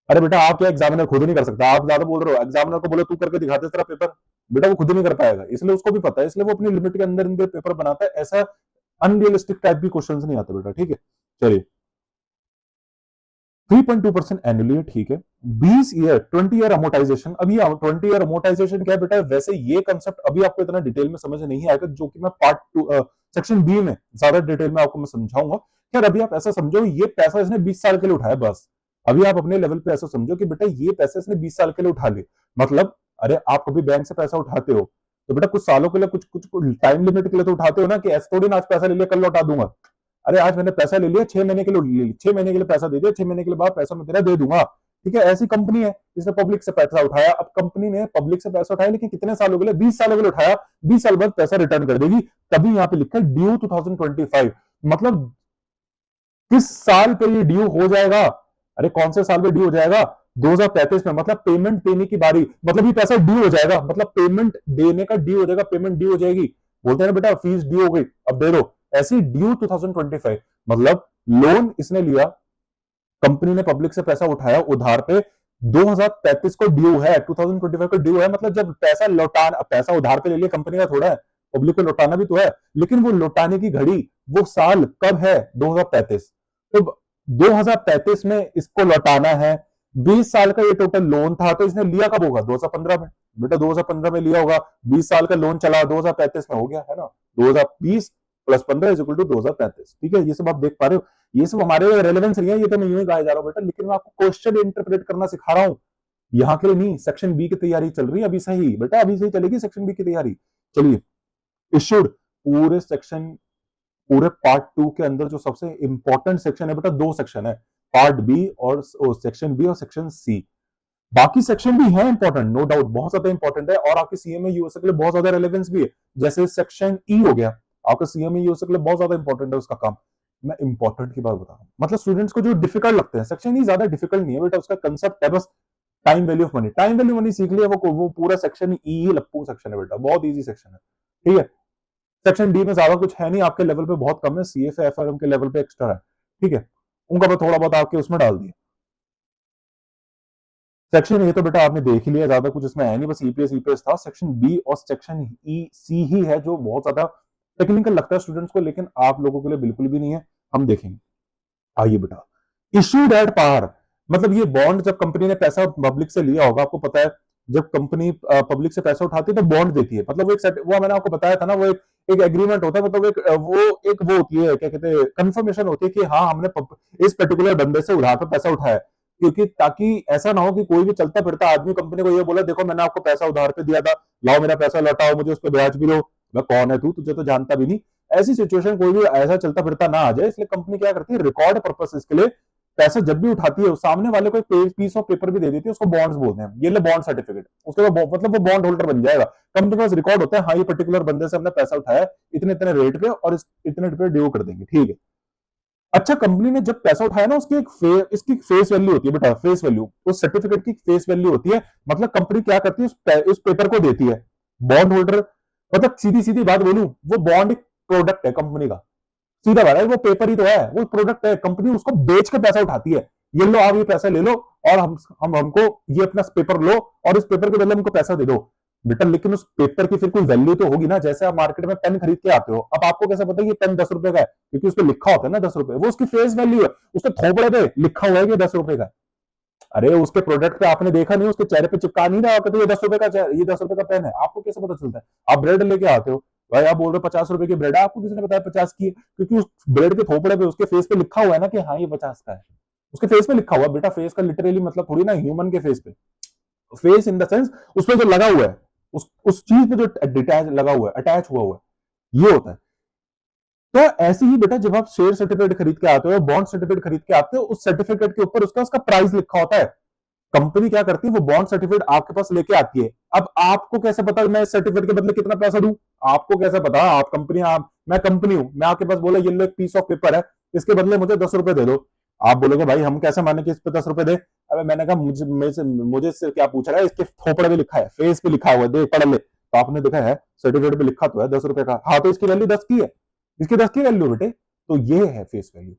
अरे बेटा आप क्या एग्जामिनर खुद नहीं कर सकता, आप ज्यादा बोल रहे हो, एग्जामिनर को बोलो तू करके दिखाते तेरा पेपर, बेटा वो खुद नहीं कर पाएगा, इसलिए उसको भी पता है, इसलिए वो अपनी लिमिट के अंदर अंदर पेपर बनाता है, ऐसा अनरियलिस्टिक टाइप भी क्वेश्चन नहीं आता बेटा, ठीक है। चलिए 3.2% एनुअली, ठीक है। 20 ईयर 20 ईयर अमोटाइजेशन, अभी 20 ईयर अमोटाइजेशन क्या है बेटा, वैसे ये कंसेप्ट अभी आपको इतना डिटेल में समझ नहीं आएगा, जो कि मैं पार्ट 2 सेक्शन बी में ज्यादा डिटेल में आपको मैं समझाऊंगा। खैर अभी आप ऐसा समझो ये पैसा इसने 20 साल के लिए उठाया बस, अभी आप अपने लेवल पे ऐसा समझो कि बेटा ये पैसे इसने 20 साल के लिए उठा लिए, मतलब अरे आप कभी बैंक से पैसा उठाते हो तो बेटा कुछ सालों के लिए कुछ कुछ टाइम लिमिट के लिए तो उठाते हो ना, कि ऐसे थोड़ी ना आज पैसा ले लिया कल लौटा दूंगा, अरे आज मैंने पैसा ले लिया 6 महीने के लिए ले लिया, 6 महीने के लिए पैसा दे दिया, 6 महीने के लिए बाद पैसा मैं तेरा दे दूंगा, ठीक है। ऐसी कंपनी है जिसने पब्लिक से पैसा उठाया, अब कंपनी ने पब्लिक से पैसा उठाया लेकिन कितने सालों के लिए, 20 सालों के लिए उठाया, 20 साल बाद पैसा रिटर्न कर देगी, तभी यहाँ पे लिखा है ड्यू 2025, मतलब किस साल पे ये ड्यू हो जाएगा, अरे कौन से साल पे ड्यू हो जाएगा, 2035 में, मतलब पेमेंट देने की बारी, मतलब ये पैसा ड्यू हो जाएगा, मतलब पेमेंट देने का ड्यू हो जाएगा, पेमेंट ड्यू हो जाएगी। बोलते हैं ना बेटा फीस ड्यू हो गई अब दे दो, ऐसी ड्यू 2025, मतलब लोन इसने लिया, कंपनी ने पब्लिक से पैसा उठाया उधार पे, 2035 को ड्यू है, 2025 को ड्यू है, मतलब जब पैसा लौटाना, पैसा उधार पे ले लिया कंपनी का थोड़ा है, पब्लिक को लौटाना भी तो है, लेकिन वो लौटाने की घड़ी, वो साल कब है, 2035। तो 2035 में इसको लौटाना है, 20 साल का ये टोटल लोन था, तो इसने लिया कब होगा, 2015 में, बेटा 2015 में लिया होगा, 20 साल का लोन चला, 2035 में हो गया है ना, 2020 प्लस 15 इज इक्वल टू 2035। ठीक है, ये सब आप देख पा रहे हो, ये सब हमारे रेलेवेंस नहीं है, ये तो मैं यूं ही गाया जा रहा हूं बेटा, लेकिन मैं आपको क्वेश्चन इंटरप्रेट करना सिखा रहा हूं, यहाँ के लिए नहीं, सेक्शन बी की तैयारी चल रही है अभी, सही बेटा, अभी सही चलेगी सेक्शन बी की तैयारी। चलिए, इशूड, पूरे सेक्शन, पूरे पार्ट 2 के अंदर जो सबसे इंपॉर्टेंट सेक्शन है बेटा, दो सेक्शन है, पार्ट बी और सेक्शन बी और सेक्शन सी। बाकी सेक्शन भी है इंपॉर्टेंट, नो डाउट, बहुत ज्यादा इंपॉर्टेंट है, और आपके सीएमए यूएसए के लिए बहुत ज्यादा रेलेवेंस भी है, जैसे सेक्शन ई हो गया, आपका सीएमए यूएसए के लिए बहुत ज्यादा इंपॉर्टेंट है उसका काम। मैं इंपॉर्टेंट की बात बता रहा हूं, मतलब स्टूडेंट्स को जो डिफिकल्ट लगते हैं, सेक्शन ई ज्यादा डिफिकल्ट नहीं है बेटा, उसका कंसेप्ट है बस time value of money, time value money सीख लिया, वो पूरा सेक्शन ई ही लप्पू सेक्शन है बेटा, बहुत इजी सेक्शन है। ठीक है, सेक्शन डी में ज्यादा कुछ है नहीं, आपके लेवल पे बहुत कम है, सीएफए एफआरएम के लेवल पे एक्स्ट्रा है। ठीक है, उनका मैं थोड़ा बहुत आपके उसमें डाल दिया। सेक्शन ए तो बेटा आपने देख ही लिया, ज्यादा कुछ इसमें है नहीं, बस ईपीएस ईपीएस था। सेक्शन बी और सेक्शन ई सी ही है जो बहुत ज्यादा टेक्निकल लगता है स्टूडेंट्स को, लेकिन आप लोगों के लिए बिल्कुल भी नहीं है, हम देखेंगे। आइए बेटा, इशूड एट पार, मतलब ये बॉन्ड जब कंपनी ने पैसा पब्लिक से लिया होगा, आपको पता है जब कंपनी पब्लिक से पैसा उठाती है तो बॉन्ड देती है, मतलब वो एक वो मैंने आपको बताया था ना, वो एक एग्रीमेंट होता है, मतलब वो होती है, क्या कहते हैं, कंफर्मेशन होती है कि हाँ हमने इस पर्टिकुलर बंदे से उधार पर पैसा उठाया, क्योंकि ताकि ऐसा ना हो कि कोई भी चलता फिरता आदमी कंपनी को ये बोला, देखो मैंने आपको पैसा उधार पे दिया था, लाओ मेरा पैसा लौटाओ, मुझे उस पर ब्याज भी लो, मैं कौन है तू, तुझे तो जानता भी नहीं। ऐसी सिचुएशन कोई भी ऐसा चलता फिरता ना आ जाए, इसलिए कंपनी क्या करती है, रिकॉर्ड पर्पस के लिए पैसा जब भी उठाती है, सामने वाले को एक पीस ऑफ पेपर भी दे देती है, उसको बॉन्ड्स बोलते हैं, ये ले बॉन्ड सर्टिफिकेट, उसके बाद मतलब वो बॉन्ड होल्डर बन जाएगा, कंपनी के पास रिकॉर्ड होता है, हाँ ये पर्टिकुलर बंदे से हमने पैसा उठाया इतने इतने रेट पे, और इतने पे ड्यू कर देंगे। ठीक है, अच्छा, कंपनी ने जब पैसा उठाया ना, उसकी इसकी फेस वैल्यू होती है बेटा, फेस वैल्यू, उस सर्टिफिकेट की फेस वैल्यू होती है, मतलब कंपनी क्या करती है, उस पेपर को देती है बॉन्ड होल्डर, मतलब सीधी सीधी बात बोलूं, वो बॉन्ड एक प्रोडक्ट है कंपनी का, सीधा बात है, वो पेपर ही तो है, वो प्रोडक्ट है, कंपनी उसको बेच के पैसा उठाती है, ये लो आप ये पैसा ले लो, और हम हमको ये अपना पेपर लो, और इस पेपर के बदले हमको पैसा दे दो बेटा, लेकिन उस पेपर की फिर कोई वैल्यू तो होगी ना, जैसे आप मार्केट में पेन खरीद के आते हो, अब आपको कैसे पता है ये पेन 10 रुपए का है, क्योंकि उस पर लिखा होता है ना 10 रुपए, वो उसकी फेस वैल्यू है, उसके थोपड़े पे लिखा हुआ है कि 10 रुपए का। अरे उसके प्रोडक्ट पे आपने देखा नहीं, उसके चेहरे पे चिपका नहीं रहा, तो ये 10 रुपए का, ये 10 रुपए का पेन है, आपको कैसे पता चलता है। आप ब्रेड लेके आते हो, भाई आप बोल रहे हो 50 रुपए की ब्रेड है, आपको किसने बताया 50 की है, क्योंकि उस ब्रेड के थोपड़े पे उसके फेस पे लिखा हुआ है ना कि हाँ ये 50 का है, उसके फेस पे लिखा हुआ है बेटा, फेस का लिटरली मतलब थोड़ी ना ह्यूमन के फेस पे, फेस इन द सेंस उस पर जो लगा हुआ है, उस चीज पे जो डिटैच लगा हुआ है, अटैच हुआ हुआ है, ये होता है। तो ऐसे ही बेटा जब आप शेयर सर्टिफिकेट खरीद के आते हो, बॉन्ड सर्टिफिकेट खरीद के आते हो, उस सर्टिफिकेट के ऊपर उसका प्राइस लिखा होता है, कंपनी क्या करती है, वो बॉन्ड सर्टिफिकेट आपके पास लेके आती है। अब आपको कैसे पता मैं इस सर्टिफिकेट के बदले कितना पैसा दूं, आपको कैसे पता, आप कंपनी, मैं कंपनी हूं, मैं आपके पास बोला ये लो एक पीस ऑफ पेपर है, इसके बदले मुझे 10 रुपए दे दो, आप बोलोगे भाई हम कैसे माने कि इस पे 10 रुपए दे। अबे मैंने कहा मुझे इससे क्या पूछ रहा है, इसके थोपड़े पे लिखा है, फेस पे लिखा हुआ है, देख पढ़ ले, तो आपने देखा है सर्टिफिकेट पे लिखा तो है 10 रुपए का, हाँ तो इसकी वैल्यू 10 की है, इसकी 10 की वैल्यू बेटे, तो ये है फेस वैल्यू।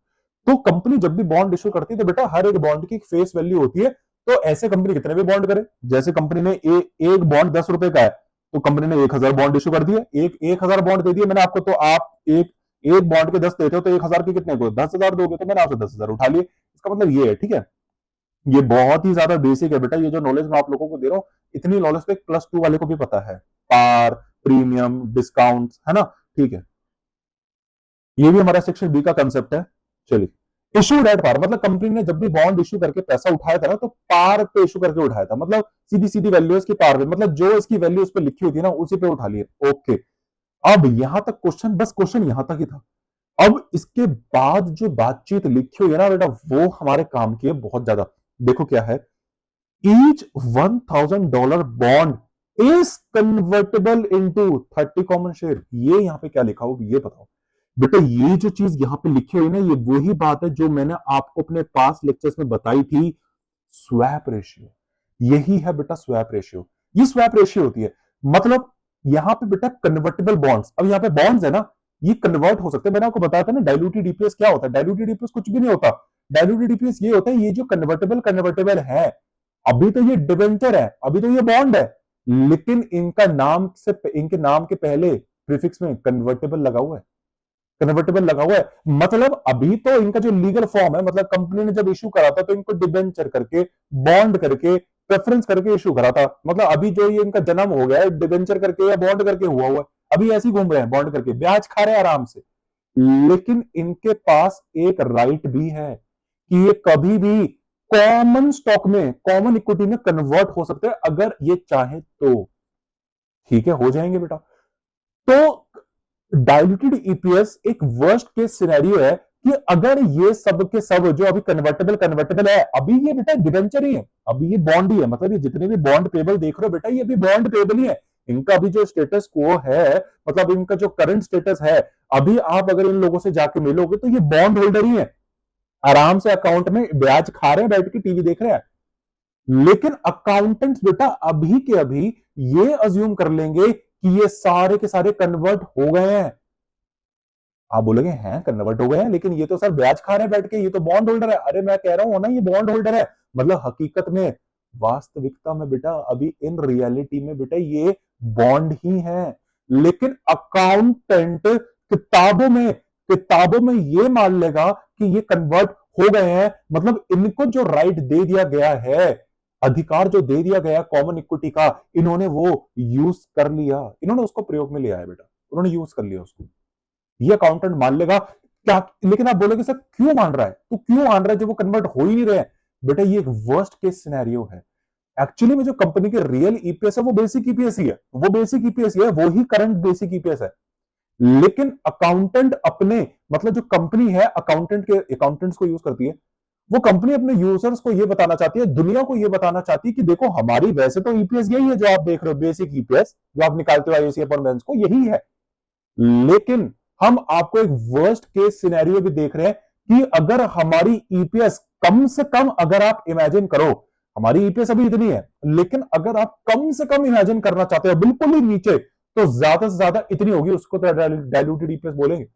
तो कंपनी जब भी बॉन्ड इशू करती है तो बेटा हर एक बॉन्ड की फेस वैल्यू होती है, तो ऐसे कंपनी कितने भी बॉन्ड करे, जैसे कंपनी ने एक बॉन्ड 10 रुपए का है, तो कंपनी ने 1000 बॉन्ड इशू कर दिए, 1000 बॉन्ड दे दिए मैंने आपको, तो आप एक एक बॉन्ड के 10 देते हो, तो 1000 के कितने को 10,000 दोगे, तो मैंने आपसे 10,000 उठा लिए, इसका मतलब ये है। ठीक है, ये बहुत ही ज्यादा बेसिक है बेटा, ये जो नॉलेज मैं आप लोगों को दे रहा हूँ, इतनी नॉलेज तो +2 वाले को भी पता है, पार, प्रीमियम, डिस्काउंट, है ना। ठीक है, ये भी हमारा सेक्शन बी का कंसेप्ट है। चलिए, इशूड एट पार, मतलब कंपनी ने जब भी बॉन्ड इशू करके पैसा उठाया था ना, तो पार पे इशू करके उठाया था, मतलब सीधी सीधी वैल्यू इसकी पार पे, मतलब जो इसकी वैल्यू उस पर लिखी होती है ना, उसी पे उठा लिए। ओके, अब यहां तक क्वेश्चन, बस क्वेश्चन यहां तक ही था। अब इसके बाद जो बातचीत लिखी हुई है ना बेटा, वो हमारे काम की है बहुत ज्यादा। देखो क्या है, each $1,000 bond is convertible into 30 common share, ये यहां पे क्या लिखा हो ये बताओ बेटा। ये जो चीज यहां पे लिखी हुई ना, ये वही बात है जो मैंने आपको अपने पास लेक्चर्स में बताई थी, स्वैप रेशियो, यही है बेटा स्वैप रेशियो। ये स्वैप रेशियो होती है, मतलब यहां पे बेटा कन्वर्टेबल बॉन्ड्स, अब यहां पे बॉन्ड्स है ना, ये कन्वर्ट हो सकते हैं। मैंने आपको बताया था ना डायलूटेड ईपीएस क्या होता है। डायलूटेड ईपीएस कुछ भी नहीं होता। डायलूटेड ईपीएस ये होता है, ये जो कन्वर्टेबल कन्वर्टेबल है, अभी तो ये डिवेंचर है, अभी तो ये बॉन्ड है, लेकिन इनका नाम से, इनके नाम के पहले प्रीफिक्स में कन्वर्टेबल लगा हुआ है, कन्वर्टेबल लगा हुआ है। मतलब अभी तो इनका जो लीगल फॉर्म है, मतलब कंपनी ने जब इशू करा था तो इनको डिबेंचर करके, बॉन्ड करके, प्रेफरेंस करके इशू करा था। मतलब अभी जो ये इनका जन्म हो गया है डिबेंचर करके या बॉन्ड करके हुआ हुआ है, अभी ऐसे ही घूम रहे हैं बॉन्ड करके, ब्याज खा रहे हैं आराम से। लेकिन इनके पास एक राइट भी है कि ये कभी भी कॉमन स्टॉक में, कॉमन इक्विटी में कन्वर्ट हो सकते हैं अगर ये चाहे तो। ठीक है, हो जाएंगे बेटा। तो डायल्यूटेड ईपीएस एक वर्स्ट केस सिनेरियो है कि अगर ये सब के सब जो अभी कन्वर्टेबल कन्वर्टेबल है, अभी ये बेटा डिवेंचर ही है, अभी ये बॉन्ड ही है, मतलब ये जितने भी बॉन्ड पेबल देख रहे हो बेटा, ये अभी बॉन्ड पेबल ही है। इनका अभी जो स्टेटस को है, मतलब इनका जो करंट स्टेटस है, अभी आप अगर इन लोगों से जाके मिलोगे तो ये बॉन्ड होल्डर ही है, आराम से अकाउंट में ब्याज खा रहे हैं, बैठ के टीवी देख रहे हैं। लेकिन अकाउंटेंट्स बेटा अभी के अभी ये अज्यूम कर लेंगे कि ये सारे के सारे कन्वर्ट हो गए हैं। आप बोलोगे हैं कन्वर्ट हो गए हैं, लेकिन ये तो सर ब्याज खा रहे हैं बैठ के, ये तो बॉन्ड होल्डर है। अरे मैं कह रहा हूं ना, ये बॉन्ड होल्डर है। मतलब हकीकत में, वास्तविकता में बेटा, अभी इन रियलिटी में बेटा ये बॉन्ड ही है। लेकिन अकाउंटेंट किताबों में ये मान लेगा कि ये कन्वर्ट हो गए हैं, मतलब इनको जो राइट दे दिया गया है, अधिकार जो दे दिया गया कॉमन इक्विटी का, इन्होंने वो यूज कर लिया, इन्होंने उसको प्रयोग में लिया है बेटा, उन्होंने यूज कर लिया उसको। ये अकाउंटेंट मान लेगा क्या। लेकिन आप बोलोगे सर क्यों मान रहा है, तो क्यों मान रहा है जब वो कन्वर्ट हो ही नहीं रहे हैं। बेटा ये एक वर्स्ट केस सिनेरियो है। एक्चुअली में जो कंपनी के रियल ईपीएस है वो बेसिक ईपीएस ही है, वो बेसिक ईपीएस ही है, वो ही करंट बेसिक ईपीएस है। लेकिन अकाउंटेंट अपने, मतलब जो कंपनी है अकाउंटेंट्स को यूज करती है, वो कंपनी अपने यूजर्स को ये बताना चाहती है, दुनिया को ये बताना चाहती है कि देखो हमारी वैसे तो ईपीएस यही है जो आप देख रहे हो, बेसिक ईपीएस जो आप निकालते हो आईओसी अपॉन बेंच को, यही है। लेकिन हम आपको एक वर्स्ट केस सिनेरियो भी देख रहे हैं कि अगर हमारी ईपीएस कम से कम, अगर आप इमेजिन करो, हमारी ईपीएस अभी इतनी है, लेकिन अगर आप कम से कम इमेजिन करना चाहते हो बिल्कुल ही नीचे, तो ज्यादा से ज्यादा इतनी होगी, उसको तो डायल्यूटेड ईपीएस बोलेंगे।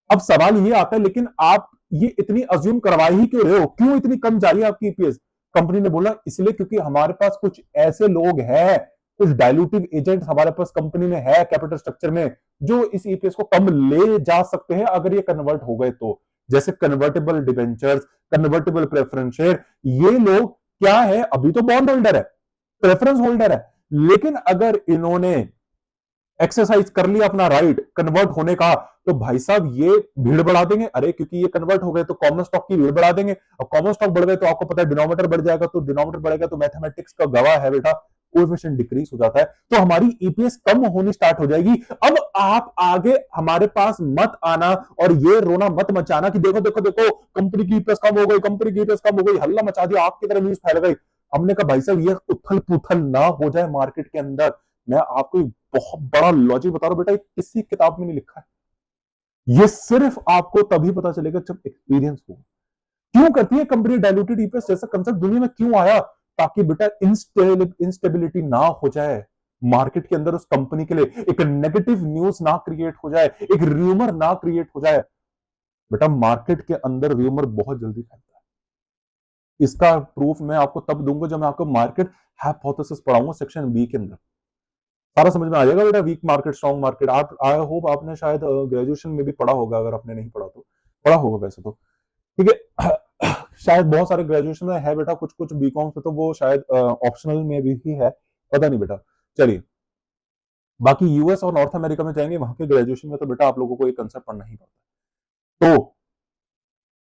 अब सवाल ये आता है, लेकिन आप ये इतनी अज्यूम करवा ही क्यों रहे हो, क्यों इतनी कम जा रही है आपकी ईपीएस। कंपनी ने बोला इसलिए क्योंकि हमारे पास कुछ ऐसे लोग हैं, कुछ डायल्यूटिव एजेंट हमारे पास कंपनी में है कैपिटल स्ट्रक्चर में, जो इस ईपीएस को कम ले जा सकते हैं अगर ये कन्वर्ट हो गए तो। जैसे convertible debentures, convertible preference share, ये लोग क्या है, अभी तो बॉन्ड होल्डर है, प्रेफरेंस होल्डर है, लेकिन अगर इन्होंने एक्सरसाइज कर लिया अपना राइट कन्वर्ट होने का, तो भाई साहब ये भीड़ बढ़ा देंगे। अरे क्योंकि ये कन्वर्ट हो गए तो कॉमन स्टॉक की भीड़ बढ़ा देंगे, और कॉमन स्टॉक बढ़ गए तो आपको पता है डिनोमिनेटर बढ़ जाएगा, तो डिनोमिनेटर बढ़ेगा तो मैथमेटिक्स का गवाह है बेटा, कोएफिशिएंट डिक्रीज हो जाता है, तो हमारी ईपीएस कम होनी स्टार्ट हो जाएगी। अब आप आगे हमारे पास मत आना और ये रोना मत मचाना कि देखो देखो देखो कंपनी की ईपीएस कम हो गई, कंपनी की ईपीएस कम हो गई, हल्ला मचा दिया, आपकी तरह न्यूज फैल गई। हमने कहा भाई साहब ये उथल पुथल ना हो जाए मार्केट के अंदर। मैं आपको बहुत बड़ा लॉजिक बता रहा हूं बेटा, किसी किताब में नहीं लिखा है, ये सिर्फ आपको तभी पता चलेगा जब एक्सपीरियंस हो। क्यों करती है कंपनी डायल्यूटेड ईपीएस जैसा कंसेप्ट दुनिया में क्यों आया, ताकि बेटा इंस्टेबिलिटी ना हो जाए मार्केट के अंदर, उस कंपनी के लिए एक नेगेटिव न्यूज ना क्रिएट हो जाए, एक र्यूमर ना क्रिएट हो जाए। बेटा मार्केट के अंदर र्यूमर बहुत जल्दी फैलता है, इसका प्रूफ मैं आपको तब दूंगा जब मैं आपको मार्केट हाइपोथेसिस पढ़ाऊंगा सेक्शन बी के अंदर, सारा समझ में आ जाएगा बेटा। वीक मार्केट, स्ट्रॉन्ग मार्केट, आप आई होप आपने शायद ग्रेजुएशन में भी पढ़ा होगा, अगर आपने नहीं पढ़ा तो पढ़ा होगा वैसे तो, ठीक है। शायद बहुत सारे ग्रेजुएशन में है बेटा, कुछ कुछ बीकॉम से तो वो शायद ऑप्शनल में भी है, पता नहीं बेटा। चलिए बाकी यूएस और नॉर्थ अमेरिका में जाएंगे, वहां के ग्रेजुएशन में तो बेटा आप लोगों को एक कंसेप्ट पढ़ना ही पड़ता है। तो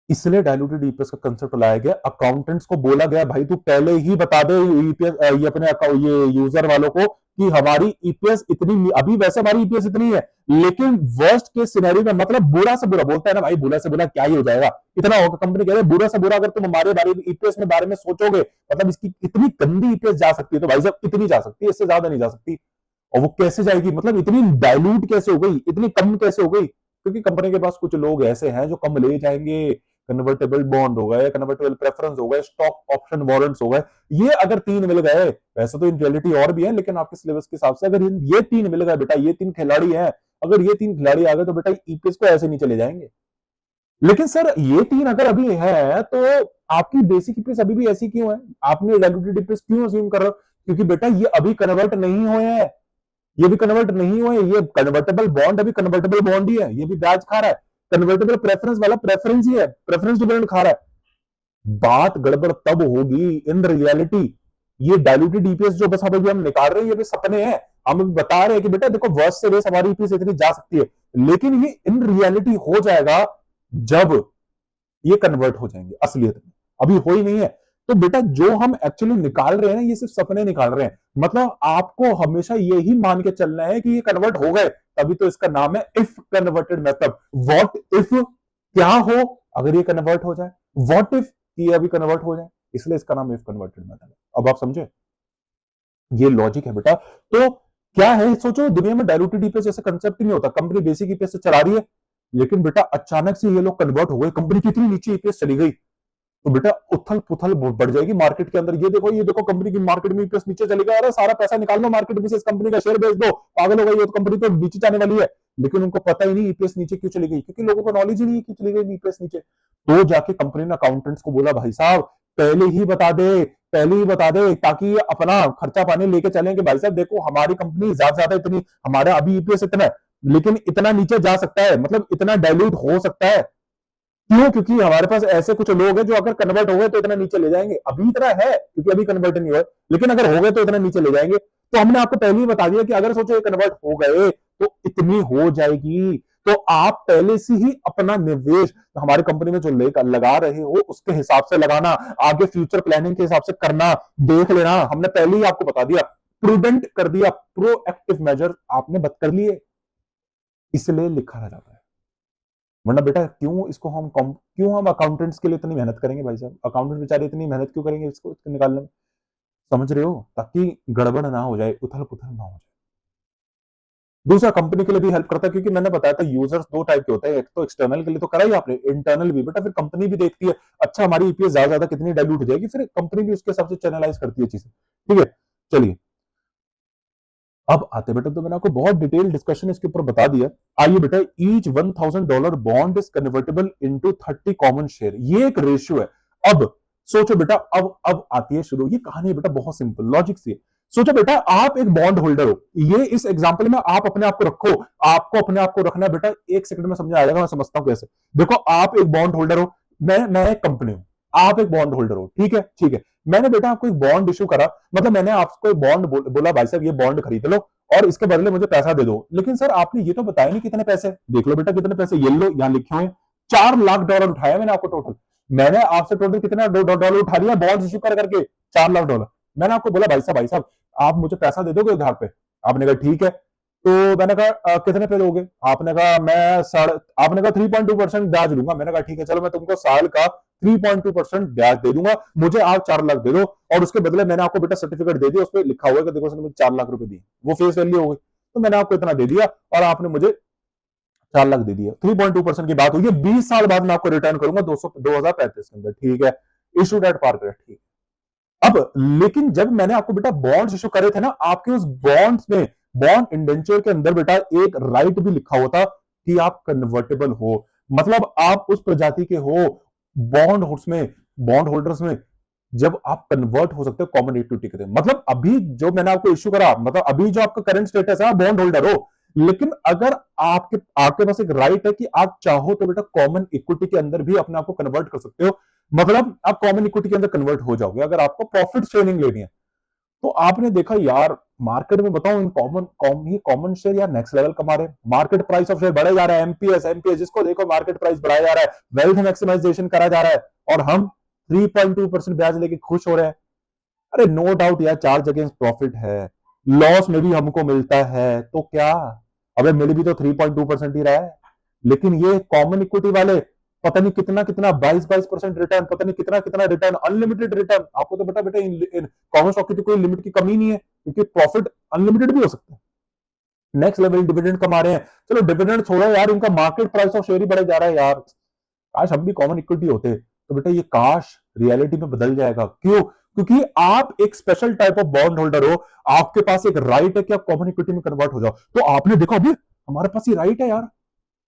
इसलिए डायल्यूटेड ईपीएस का कंसेप्ट लाया गया। अकाउंटेंट्स को बोला गया भाई तू पहले ही बता दे ईपीएस, ये अपने ये यूजर वालों को कि हमारी ईपीएस इतनी, अभी वैसे हमारी ईपीएस इतनी है, लेकिन वर्स्ट के सिनेरियो में, मतलब बुरा से बुरा बोलता है ना भाई, बुरा से बुरा क्या ही हो जाएगा, इतना होगा। कंपनी कह रहे बुरा से बुरा अगर तुम हमारे बारे में ईपीएस में बारे में सोचोगे, मतलब इसकी इतनी गंदी ईपीएस जा सकती है, तो भाई साहब इतनी जा सकती है, इससे ज्यादा नहीं जा सकती। और वो कैसे जाएगी, मतलब इतनी डायल्यूट कैसे हो गई, इतनी कम कैसे हो गई, क्योंकि कंपनी के पास कुछ लोग ऐसे हैं जो कम ले जाएंगे। कन्वर्टेबल बॉन्ड हो गए, कन्वर्टेबल प्रेफरेंस हो गए, स्टॉक ऑप्शन वारंट्स हो गए, ये अगर 3 मिल गए, वैसे तो इन रियलिटी और भी है, लेकिन आपके सिलेबस के हिसाब से अगर ये 3 मिल गए बेटा, ये 3 खिलाड़ी हैं, अगर ये 3 खिलाड़ी आ गए तो बेटा ईपीएस को ऐसे नहीं चले जाएंगे। लेकिन सर ये 3 अगर अभी है तो आपकी बेसिक ईपीएस अभी भी ऐसी क्यों है? आपने डायलूटेड ईपीएस क्यों अज्यूम कर रहे हो? क्योंकि बेटा ये अभी कन्वर्ट नहीं हुए हैं, ये भी कन्वर्ट नहीं हुए, ये कन्वर्टेबल बॉन्ड अभी कन्वर्टेबल बॉन्ड ही है, ये भी ब्याज खा रहा है, कन्वर्टेबल प्रेफरेंस वाला प्रेफरेंस ही है, प्रेफरेंस डिविडेंड खा रहा है। बात गड़बड़ तब होगी इन रियलिटी, ये डायल्यूटेड ईपीएस जो बस अभी हम निकाल रहे हैं, ये भी सपने हैं, हम अभी बता रहे हैं कि बेटा देखो वर्ष से बेस हमारी ईपीएस इतनी जा सकती है, लेकिन ये इन रियलिटी हो जाएगा जब ये कन्वर्ट हो जाएंगे असलियत में, अभी हो ही नहीं है। तो बेटा जो हम एक्चुअली निकाल रहे हैं ये सिर्फ सपने निकाल रहे हैं, मतलब आपको हमेशा यही मान के चलना है कि ये कन्वर्ट हो गए, तभी तो इसका नाम है if converted method. What if क्या हो अगर ये कन्वर्ट हो जाए, व्हाट इफ ये अभी कन्वर्ट हो जाए, इसलिए इसका नाम इफ कन्वर्टेड मेथड है। अब आप समझे, ये लॉजिक है बेटा। तो क्या है, सोचो दुनिया में डायल्यूटेड ईपीएस जैसे कंसेप्ट ही नहीं होता, कंपनी बेसिक ईपीएस से चला रही है, लेकिन बेटा अचानक से ये लोग कन्वर्ट हो गए, कंपनी कितनी नीचे ईपीएस चली गई, तो बेटा उथल पुथल बढ़ जाएगी मार्केट के अंदर। ये देखो कंपनी की मार्केट में ईपीएस नीचे चली गई, अरे सारा पैसा निकाल लो मार्केट में से, इस कंपनी का शेयर बेच दो, पागल हो गई, ये तो कंपनी तो नीचे जाने वाली है। लेकिन उनको पता ही नहीं ईपीएस नीचे क्यों चली गई, क्योंकि लोगों को नॉलेज ही नहीं है कि चली गई ईपीएस नीचे। तो जाके कंपनी ने अकाउंटेंट्स को बोला, भाई साहब पहले ही बता दे, पहले ही बता दे, ताकि अपना खर्चा पानी लेके चलें कि भाई साहब देखो हमारी कंपनी ज्यादा इतनी, हमारा अभी ईपीएस इतना है, लेकिन इतना नीचे जा सकता है, मतलब इतना डाइल्यूट हो सकता है। क्यों? क्योंकि हमारे पास ऐसे कुछ लोग हैं जो अगर कन्वर्ट हो गए तो इतना नीचे ले जाएंगे, अभी इतना है क्योंकि अभी कन्वर्ट नहीं हुआ, लेकिन अगर हो गए तो इतना नीचे ले जाएंगे। तो हमने आपको पहले ही बता दिया कि अगर सोचो ये कन्वर्ट हो गए तो इतनी हो जाएगी, तो आप पहले से ही अपना निवेश हमारी कंपनी में जो लेकर लगा रहे हो उसके हिसाब से लगाना, आगे फ्यूचर प्लानिंग के हिसाब से करना, देख लेना। हमने पहले ही आपको बता दिया, प्रूडेंट कर दिया, प्रोएक्टिव मेजर आपने बत कर लिए, इसलिए लिखा रह जाता है। वरना बेटा क्यों हम अकाउंटेंट्स के लिए इतनी मेहनत करेंगे भाई साहब, अकाउंटेंट बेचारे इतनी मेहनत क्यों करेंगे इसको निकालने में, समझ रहे हो, ताकि गड़बड़ ना हो जाए, उथल पुथल ना हो जाए। दूसरा कंपनी के लिए भी हेल्प करता है, क्योंकि मैंने बताया था यूजर्स 2 टाइप के होते हैं, एक तो एक्सटर्नल के लिए तो करा ही आपने, इंटरनल भी बेटा फिर कंपनी भी देखती है, अच्छा हमारी ईपीएस ज्यादा कितनी डाइल्यूट हो जाएगी, फिर कंपनी भी उसके हिसाब से चैनलाइज करती है चीजें। ठीक है, चलिए अब आते बेटा, तो मैंने आपको बहुत डिटेल डिस्कशन इसके ऊपर बता दिया। आइए बेटा, each $1,000 bond is convertible into 30 common share, ये एक रेशियो है। अब सोचो बेटा, अब आती है शुरू, ये कहानी बेटा बहुत सिंपल लॉजिक से। सोचो बेटा आप एक बॉन्ड होल्डर हो, ये इस एग्जांपल में आप अपने आप को रखो, आपको अपने आप को रखना है बेटा, 1 सेकंड में समझ आ जाएगा, मैं समझता हूं कैसे। देखो आप एक बॉन्ड होल्डर हो, मैं एक कंपनी हूं, आप एक बॉन्ड होल्डर हो, ठीक है ठीक है। मैंने बेटा आपको एक बॉन्ड इशू करा, मतलब मैंने आपको एक बॉन्ड बोला भाई साहब ये बॉन्ड खरीद लो और इसके बदले मुझे पैसा दे दो, लेकिन सर आपने ये तो बताया नहीं कितने पैसे, देख लो बेटा कितने पैसे, ये लो यहां लिखे हुए $4 लाख उठाया मैंने आपको टोटल, मैंने आपसे टोटल कितना डॉलर उठा लिया बॉन्ड इशू कर करके, $4 लाख। मैंने आपको बोला भाई साहब आप मुझे पैसा दे दोगे उधार पे, आपने कहा ठीक है। तो मैंने कहा कितने पे दोगे, आपने कहा आपने कहा 3.2% ब्याज दूंगा, मैंने कहा ठीक है चलो मैं तुमको साल का 3.2% ब्याज दे दूंगा, मुझे आप 4 लाख दे दो, और उसके बदले मैंने आपको बेटा सर्टिफिकेट दे दिया, उस पर लिखा हुआ है कि देखो उसने मुझे 4 लाख रुपए दिए, वो फेस वैल्यू हो गई, तो मैंने आपको इतना दे दिया और आपने मुझे 4 लाख दे दिया, 3.2% की बात हुई है, 20 साल बाद मैं आपको रिटर्न करूंगा 2035 के अंदर, ठीक है, इशूड एट पार करेक्ट, ठीक। अब लेकिन जब मैंने आपको बेटा बॉन्ड्स इशू करे थे ना, आपके उस बॉन्ड्स में, बॉन्ड इंडेंचर के अंदर बेटा एक राइट भी लिखा हुआ था कि आप कन्वर्टेबल हो, मतलब आप उस प्रजाति के हो बॉन्ड होल्डर्स में जब आप कन्वर्ट हो सकते हो कॉमन इक्विटी के, मतलब अभी जो मैंने आपको इश्यू करा, मतलब अभी जो आपका करंट स्टेटस है आप बॉन्ड होल्डर हो, लेकिन अगर आपके पास एक राइट है कि आप चाहो तो बेटा कॉमन इक्विटी के अंदर भी अपने आप को कन्वर्ट कर सकते हो, मतलब आप कॉमन इक्विटी के अंदर कन्वर्ट हो जाओगे अगर आपको प्रॉफिट शेयरिंग लेनी है। तो आपने देखा यार मार्केट में, बताओ कॉमन शेयर यार नेक्स्ट लेवल कमा रहे हैं, मार्केट प्राइस ऑफ शेयर बढ़े जा रहा है, एमपीएस जिसको देखो मार्केट प्राइस बढ़ाया जा रहा है, वेल्थ मैक्सिमाइजेशन करा जा रहा है, और हम 3.2% ब्याज लेके खुश हो रहे हैं। अरे नो डाउट यार चार्ज अगेंस्ट प्रॉफिट है, लॉस में भी हमको मिलता है, तो क्या अबे मिल भी तो 3.2% ही रहा है, लेकिन ये कॉमन इक्विटी वाले पता नहीं कितना कितना 22% रिटर्न, पता नहीं कितना कितना रिटर्न, अनलिमिटेड रिटर्न। आपको तो बेटा कॉमन स्टॉक की तो कोई लिमिट की कमी नहीं है, क्योंकि प्रॉफिट अनलिमिटेड भी हो सकता है। नेक्स्ट लेवल डिविडेंड कमा रहे हैं, चलो डिविडेंड छोड़ो यार, इनका मार्केट प्राइस ऑफ शेयर ही बढ़े जा रहा है यार, काश हम भी कॉमन इक्विटी होते, तो बेटा ये काश रियलिटी में बदल जाएगा। क्यों? क्योंकि आप एक special type of bond holder हो, आपके पास एक राइट है कि आप कॉमन इक्विटी में कन्वर्ट हो जाओ। तो आपने देखा अभी हमारे पास ये राइट है यार,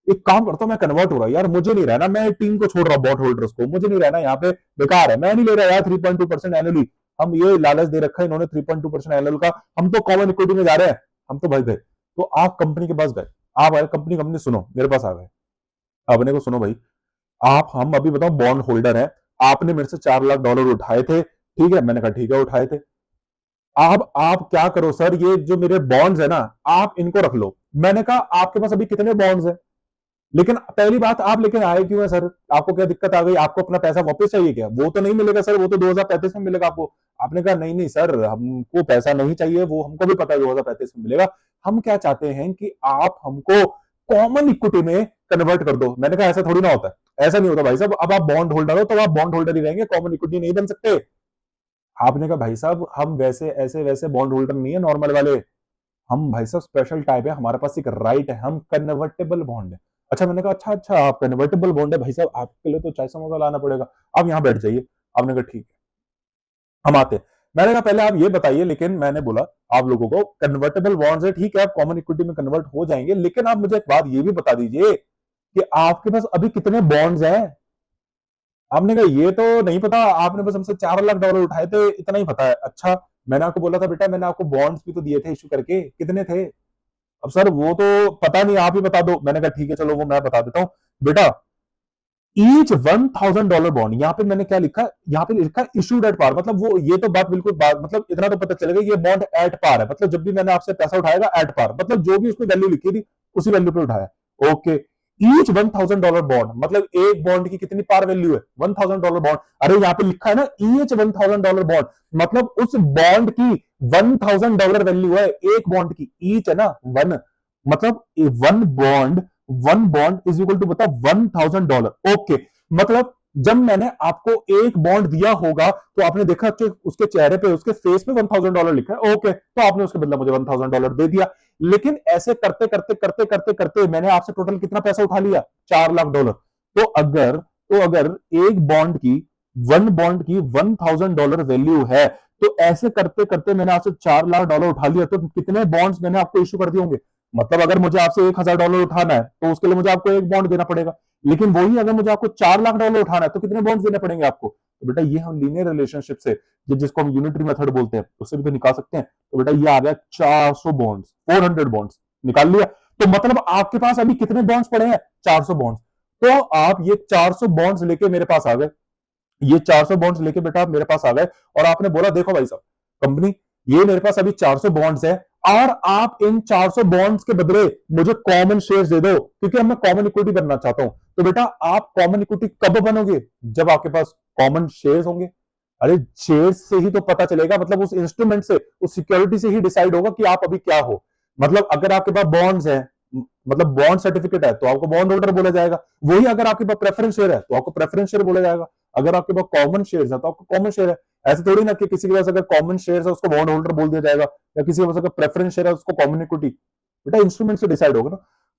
एक काम करता हूं मैं कन्वर्ट हो रहा यार, मुझे नहीं रहना, मैं टीम को छोड़ रहा हूं, बॉन्ड होल्डर्स को, मुझे नहीं रहना यहाँ पे, बेकार है, मैं नहीं ले रहा यार 3.2% एनुअली। हम ये लालच दे रखा है इन्होंने 3.2% एनुअल का, हम तो कॉमन इक्विटी में जा रहे हैं, हम तो भाई गए। तो आप कंपनी के पास गए, आप आए कंपनी कंपनी सुनो मेरे पास आ गए, अपने को सुनो भाई, आप हम अभी बताओ बॉन्ड होल्डर है, आपने मेरे से $4 लाख उठाए थे, ठीक है, मैंने कहा ठीक है उठाए थे। अब आप क्या करो सर, ये जो मेरे बॉन्ड्स है ना, आप इनको रख लो। मैंने कहा आपके पास अभी कितने बॉन्ड्स है, लेकिन पहली बात आप लेकिन आए क्यों है सर, आपको क्या दिक्कत आ गई, आपको अपना पैसा वापस चाहिए क्या? वो तो नहीं मिलेगा सर, वो तो 2035 में मिलेगा आपको। आपने कहा नहीं नहीं सर, हमको पैसा नहीं चाहिए, वो हमको भी पता है 2035 में मिलेगा, हम क्या चाहते हैं कि आप हमको कॉमन इक्विटी में कन्वर्ट कर दो। मैंने कहा ऐसा थोड़ी ना होता है, ऐसा नहीं होता भाई साहब, अब आप बॉन्ड होल्डर हो तो आप बॉन्ड होल्डर ही रहेंगे, कॉमन इक्विटी नहीं बन सकते। आपने कहा भाई साहब हम वैसे ऐसे वैसे बॉन्ड होल्डर नहीं है नॉर्मल वाले, हम भाई साहब स्पेशल टाइप है, हमारे पास एक राइट है, हम कन्वर्टेबल बॉन्ड है। अच्छा, मैंने कहा अच्छा अच्छा आप कन्वर्टेबल बॉन्ड है भाई साहब, आपके लिए तो चाय समोसा लाना पड़ेगा, आप यहाँ बैठ जाइए। आपने कहा ठीक है हम आते हैं। मैंने कहा पहले आप ये बताइए, लेकिन मैंने बोला आप लोगों को कन्वर्टेबल बॉन्ड्स है, ठीक है आप कॉमन इक्विटी में कन्वर्ट हो जाएंगे, लेकिन आप मुझे एक बात ये भी बता दीजिए कि आपके पास अभी कितने बॉन्ड्स हैं। आपने कहा ये तो नहीं पता, आपने बस हमसे $4 लाख उठाए थे, इतना ही पता है। अच्छा, मैंने आपको बोला था बेटा, मैंने आपको बॉन्ड्स भी तो दिए थे इश्यू करके, कितने थे? अब सर वो तो पता नहीं, आप ही बता दो। मैंने कहा ठीक है चलो वो मैं बता देता हूं बेटा। ईच $1,000 बॉन्ड, यहाँ पे मैंने क्या लिखा, यहाँ पे लिखा इशूड एट पार, मतलब वो ये तो बात बिल्कुल बात, मतलब इतना तो पता चलेगा ये बॉन्ड एट पार है, मतलब जब भी मैंने आपसे पैसा उठाएगा एट पार, मतलब जो भी उसमें वैल्यू लिखी थी उसी वैल्यू पे उठाया। ओके, ईच $1,000 बॉन्ड, मतलब एक बॉन्ड की कितनी पार वैल्यू है, $1,000 बॉन्ड। अरे यहाँ पे लिखा है ना ईच $1,000 बॉन्ड, मतलब उस बॉन्ड की $1,000 वैल्यू है, एक बॉन्ड की, ईच है ना वन, मतलब one bond is equal to बता $1,000। ओके, मतलब जब मैंने आपको एक बॉन्ड दिया होगा तो आपने देखा कि उसके चेहरे पे उसके फेस पे $1,000 लिखा है, ओके, तो आपने उसके बदला मुझे $1,000 दे दिया। लेकिन ऐसे करते करते करते करते करते मैंने आपसे टोटल कितना पैसा उठा लिया, $4 लाख। तो अगर एक बॉन्ड की वन बॉन्ड की $1,000 वैल्यू है, तो ऐसे करते करते मैंने आपसे $4 लाख उठा लिया, तो कितने बॉन्ड्स मैंने आपको इश्यू कर दिए होंगे? मतलब अगर मुझे आपसे $1,000 उठाना है तो उसके लिए मुझे आपको एक बॉन्ड देना पड़ेगा, लेकिन वही अगर मुझे आपको $4 लाख उठाना है तो कितने बॉन्ड्स देने पड़ेंगे आपको? तो बेटा ये हम लीनियर रिलेशनशिप से, जिसको हम यूनिटरी मेथड बोलते हैं, उससे भी तो निकाल सकते हैं। तो बेटा ये आ गया 400 बॉन्ड्स, 400 बॉन्ड्स निकाल लिया। तो मतलब आपके पास अभी कितने बॉन्ड्स पड़े हैं? 400 बॉन्ड्स। तो आप ये 400 बॉन्ड्स लेके मेरे पास आ गए, ये 400 बॉन्ड्स लेके बेटा मेरे पास आ गए, और आपने बोला देखो भाई साहब कंपनी, ये मेरे पास अभी 400 बॉन्ड्स है, और आप इन 400 बॉन्ड्स के बदले मुझे कॉमन शेयर्स दे दो, क्योंकि अब मैं कॉमन इक्विटी बनना चाहता हूं। तो बेटा आप कॉमन इक्विटी कब बनोगे? जब आपके पास कॉमन शेयर्स होंगे। अरे शेयर्स से ही तो पता चलेगा, मतलब उस इंस्ट्रूमेंट से, उस सिक्योरिटी से ही डिसाइड होगा कि आप अभी क्या हो। मतलब अगर आपके पास बॉन्ड्स है, मतलब बॉन्ड सर्टिफिकेट है, तो आपको बॉन्ड होल्डर बोला जाएगा। वही अगर आपके पास प्रेफरेंस शेयर है तो आपको प्रेफरेंस शेयर बोला जाएगा। अगर आपके पास कॉमन शेयर है तो आपको कॉमन शेयर है। ऐसे थोड़ी ना कि किसी के पास अगर कॉमन शेयर है उसको बॉन्ड होल्डर बोल दिया जाएगा, या किसी के पास अगर प्रेफरेंस शेयर है उसको कॉमन इक्विटी। बेटा इंस्ट्रूमेंट से डिसाइड होगा ना।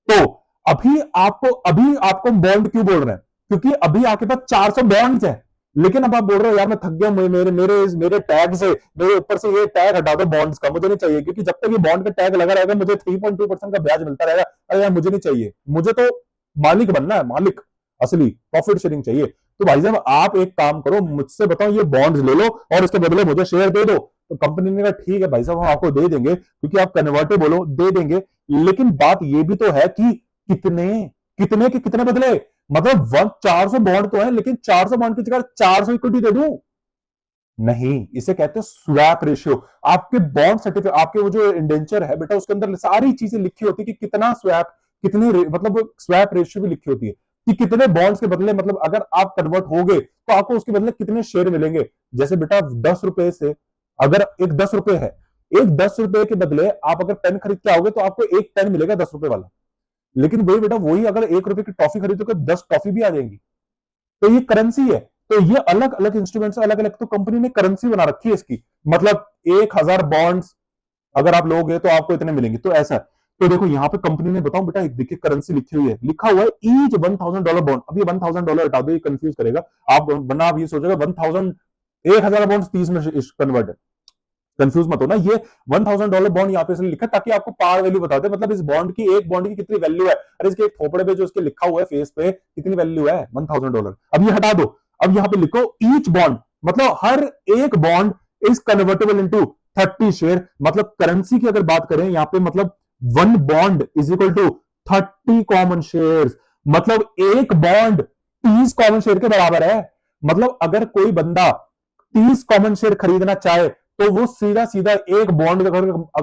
तो अभी आपको बॉन्ड क्यों बोल रहे हैं? क्योंकि अभी आपके पास 400 बॉन्ड्स है, लेकिन अब आप बोल रहे हो यार मैं थक गया, मेरे मेरे मेरे टैग से, मेरे ऊपर से ये टैग हटा दो बॉन्ड्स का, मुझे नहीं चाहिए, क्योंकि जब तक ये बॉन्ड का टैग लगा रहेगा मुझे 3.2% का ब्याज मिलता रहेगा। अरे यार मुझे नहीं चाहिए, मुझे तो मालिक बनना है, मालिक, असली प्रॉफिट शेयरिंग चाहिए। तो भाई साहब आप एक काम करो, मुझसे बताओ ये बॉन्ड्स ले लो और इसके बदले मुझे शेयर दे दो। तो कंपनी ने कहा ठीक है भाई साहब हम आपको दे देंगे, क्योंकि आप कन्वर्टेबल हो, दे देंगे, लेकिन बात ये भी तो है कि कितने कितने के कितने बदले, मतलब 400 बॉन्ड तो है, लेकिन 400 बॉन्ड की जगह 400 इक्विटी दे दूं? नहीं, इसे कहते हैं स्वैप रेशियो। आपके बॉन्ड सर्टिफिकेट, आपके वो जो इंडेंचर है बेटा, उसके अंदर सारी चीजें लिखी होती है कि कितना स्वैप, मतलब स्वैप रेशियो भी लिखी होती है कि कितने बॉन्ड्स के बदले, मतलब अगर आप कन्वर्ट हो गए तो आपको उसके बदले कितने शेयर मिलेंगे। जैसे बेटा 10 रुपए से, अगर एक 10 रुपए है, एक 10 रुपए के बदले आप अगर पेन खरीद के आओगे तो आपको एक पेन मिलेगा 10 रुपए वाला, लेकिन वही बेटा वही अगर 1 रुपए की टॉफी खरीदोगे 10 टॉफी भी आ जाएंगी। तो ये करेंसी है। तो ये अलग अलग इंस्ट्रूमेंट्स, अलग अलग, तो कंपनी ने करेंसी बना रखी है इसकी, मतलब 1,000 बॉन्ड्स अगर आप लोगे तो आपको इतने मिलेंगे, तो ऐसा है। तो देखो यहाँ पे कंपनी ने बताऊं बेटा, एक देखिए करेंसी लिखी हुई है, लिखा हुआ है ईच $1,000 बॉन्ड। अब ये $1,000 हटा दो, ये कंफ्यूज करेगा आप, वरना आप ये सोचेगा 1,000 बॉन्ड 30 में कन्वर्ट है। कंफ्यूज मत हो ना, ये $1,000 बॉन्ड यहाँ पे इसलिए लिखा ताकि आपको पार वैल्यू बता दे, मतलब इस बॉन्ड की, एक बॉन्ड की कितनी वैल्यू है। अरे इसके एक थोपड़े पे जो इसके लिखा हुआ है फेस पे कितनी वैल्यू है, $1,000। अब ये हटा दो, अब यहाँ पे लिखो ईच बॉन्ड, मतलब हर एक bond is convertible into 30 share. मतलब करेंसी की अगर बात करें यहाँ पे, मतलब 1 bond is equal to 30 common share, मतलब एक बॉन्ड 30 कॉमन शेयर के बराबर है। मतलब अगर कोई बंदा 30 कॉमन शेयर खरीदना चाहे तो वो सीधा सीधा एक बॉन्ड,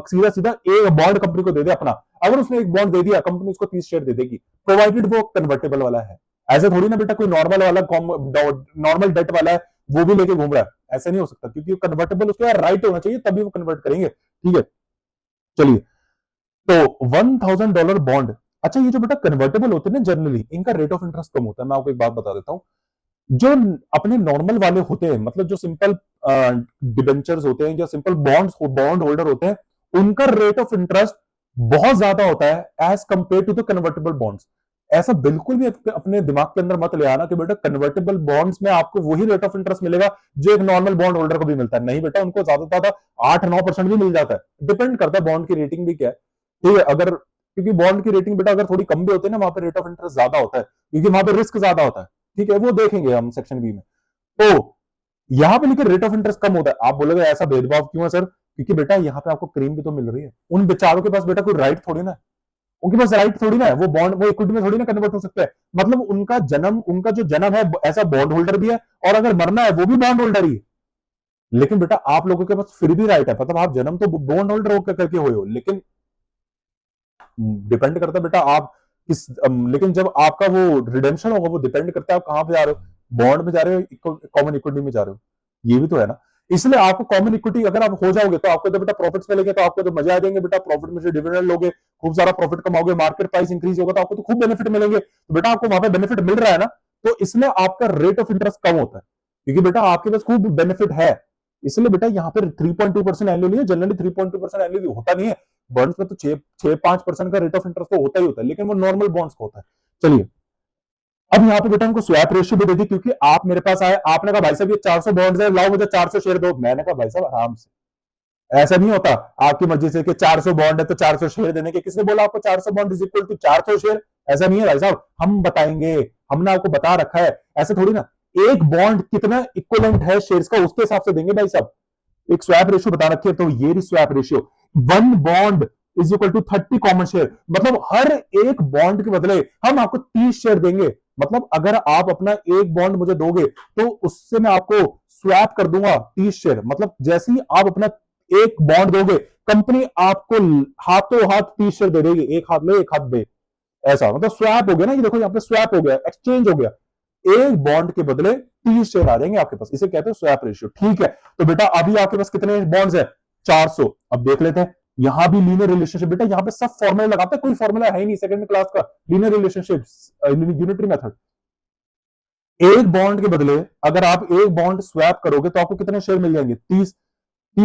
सीधा सीधा एक बॉन्ड कंपनी को दे दे अपना। अगर उसने एक बॉन्ड दे दिया, कंपनी उसको 30 शेयर दे देगी, प्रोवाइडेड वो कन्वर्टेबल वाला है। ऐसे थोड़ी ना बेटा कोई नॉर्मल वाला, नॉर्मल डेट वाला है वो भी लेके घूम रहा है, ऐसा नहीं हो सकता, क्योंकि कन्वर्टेबल उसके राइट होना चाहिए तभी वो कन्वर्ट करेंगे। ठीक है, चलिए, तो $1,000 बॉन्ड। अच्छा, ये जो बेटा कन्वर्टेबल होते हैं ना, जनरली इनका रेट ऑफ इंटरेस्ट कम होता है। मैं आपको एक बात बता देता हूं, जो अपने नॉर्मल वाले होते हैं, मतलब जो सिंपल डिबेंचर्स होते हैं, जो सिंपल बॉन्ड होल्डर होते हैं, उनका रेट ऑफ इंटरेस्ट बहुत ज्यादा होता है as compare to the convertible bonds. ऐसा बिल्कुल भी अपने दिमाग के अंदर मत ले आना कि बेटा कन्वर्टेबल बॉन्ड्स में आपको वही रेट ऑफ इंटरेस्ट मिलेगा जो एक नॉर्मल बॉन्ड होल्डर को भी मिलता है। नहीं बेटा, उनको ज्यादा ज्यादा 8-9% भी मिल जाता है, डिपेंड करता है बॉन्ड की रेटिंग भी क्या है। ठीक है, अगर क्योंकि बॉन्ड की रेटिंग बेटा अगर थोड़ी कम भी होती है ना, वहां पर रेट ऑफ इंटरेस्ट ज्यादा होता है, क्योंकि वहां पर रिस्क ज्यादा होता है। ठीक है, वो देखेंगे हम सेक्शन बी में। तो यहां पे लेकर रेट ऑफ इंटरेस्ट कम होता है। आप बोलोगे ऐसा भेदभाव क्यों है सर? क्योंकि बेटा यहाँ पे आपको क्रीम भी तो मिल रही है, उन बेचारों के पास बेटा कोई राइट थोड़ी ना है, उनके पास राइट थोड़ी ना है, वो बॉन्ड, वो इक्विटी में थोड़ी ना कन्वर्ट हो सकता है। मतलब उनका जो जन्म है ऐसा बॉन्ड होल्डर भी है, और अगर मरना है वो भी बॉन्ड होल्डर ही है। लेकिन बेटा आप लोगों के पास फिर भी राइट है, मतलब आप जन्म तो बॉन्ड होल्डर होकर करके हुए हो, लेकिन डिपेंड करता है बेटा आप किस, लेकिन जब आपका वो रिडेम्पशन होगा वो डिपेंड करता है आप कहां पे जा रहे हो, बॉन्ड में जा रहे हो, कॉमन इक्विटी में जा रहे हो, ये भी तो है ना। इसलिए आपको कॉमन इक्विटी अगर आप हो जाओगे तो आपको तो बेटा प्रॉफिट्स मिलेंगे, तो आपको तो मजा आ जाएंगे बेटा, प्रॉफिट में से डिविडेंड लोगे, खूब सारा प्रॉफिट कमाओगे, मार्केट प्राइस इंक्रीज होगा तो आपको तो खूब बेनिफिट मिलेंगे। तो बेटा आपको वहां पे बेनिफिट मिल रहा है ना, तो इसलिए आपका रेट ऑफ इंटरेस्ट कम होता है, क्योंकि बेटा आपके पास खूब बेनिफिट है। इसलिए बेटा यहाँ पर 3.2% एनुअली है, जनरली 3.2% एनुअली होता नहीं है। बॉन्ड्स में तो 6-5% का रेट ऑफ इंटरेस्ट तो होता ही होता है, लेकिन वो नॉर्मल बॉन्ड्स का होता है। चलिए, अब यहाँ पे बेटा हमको स्वैप रेशियो भी दे दी, क्योंकि आप मेरे पास आए, आपने कहा भाई साहब ये 400 बॉन्ड्स है, लाओ मुझे 400 शेयर दो। मैंने कहा भाई साहब आराम से, ऐसा नहीं होता आपकी मर्जी से कि 400 बॉन्ड है तो 400 शेयर देने के। किसने बोला आपको 400 bond is equal to 400 share? ऐसा नहीं है भाई साहब, हम बताएंगे, हमने आपको बता रखा है। ऐसे थोड़ी ना, एक बॉन्ड कितना इक्विवेलेंट है शेयर्स का उसके हिसाब से देंगे भाई साहब। एक स्वैप रेशियो बता रखी है, तो ये रही swap ratio, 1 bond is equal to 30 common share. मतलब हर एक बॉन्ड के बदले हम आपको 30 शेयर देंगे। मतलब अगर आप अपना एक बॉन्ड मुझे दोगे तो उससे मैं आपको स्वैप कर दूंगा 30 शेयर। मतलब जैसे ही आप अपना एक बॉन्ड दोगे, कंपनी आपको हाथों हाथ 30 शेयर दे देगी, एक हाथ ले एक हाथ दे, ऐसा। मतलब स्वैप हो गया ना, ये देखो यहाँ पे स्वैप हो गया, एक्सचेंज हो गया, एक बॉन्ड के बदले 30 शेयर आ जाएंगे आपके पास, इसे कहते हैं स्वैप रेशियो। ठीक है, तो बेटा अभी आपके पास कितने बॉन्ड्स है? 400। अब देख लेते हैं, यहां भी लीनियर रिलेशनशिप, बेटा यहां पे सब फॉर्मूला लगाते हैं, कोई फॉर्मूला है ही नहीं सेकंड क्लास का। Linear relationship, unitary method. एक बॉन्ड के बदले अगर आप एक बॉन्ड स्वैप करोगे तो आपको कितने शेयर मिल जाएंगे? 30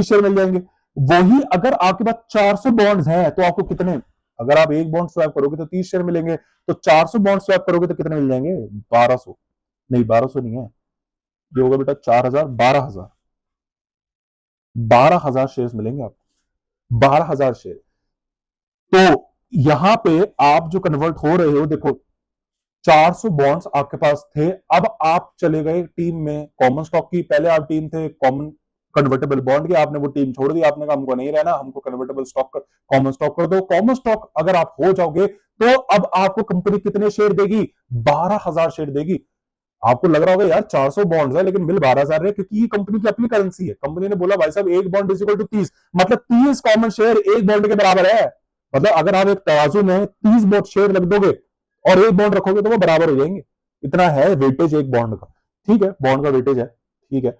शेयर मिल जाएंगे। वही अगर आपके पास 400 बॉन्ड्स हैं तो आपको कितने, अगर आप एक बॉन्ड स्वैप करोगे तो 30 शेयर मिलेंगे, तो 400 बॉन्ड स्वैप करोगे तो कितने मिल जाएंगे? 1200। नहीं 1200 नहीं है, ये होगा बेटा 4000, 12,000, 12,000 शेयर मिलेंगे आपको, 12,000 शेयर। तो यहां पे आप जो कन्वर्ट हो रहे हो, देखो 400 बॉन्ड्स आपके पास थे, अब आप चले गए टीम में कॉमन स्टॉक की। पहले आप टीम थे कॉमन कन्वर्टेबल बॉन्ड की, आपने वो टीम छोड़ दी, आपने कहा हमको नहीं रहना, हमको कन्वर्टेबल स्टॉक कॉमन स्टॉक कर दो। कॉमन स्टॉक अगर आप हो जाओगे तो अब आपको कंपनी कितने शेयर देगी? 12,000 शेयर देगी। आपको लग रहा होगा यार 400 बॉन्ड्स है लेकिन मिल 12,000 है, क्योंकि ये कंपनी की अपनी करेंसी है। कंपनी ने बोला भाई साहब एक बॉन्ड इज इक्वल टू 30, मतलब 30 कॉमन शेयर एक बॉन्ड के बराबर है। मतलब अगर आप एक तराजू में 30 बॉन्ड शेयर रख दोगे और एक बॉन्ड रखोगे तो वो बराबर हो जाएंगे। इतना है वेटेज एक बॉन्ड का। ठीक है, बॉन्ड का वेटेज है। ठीक है,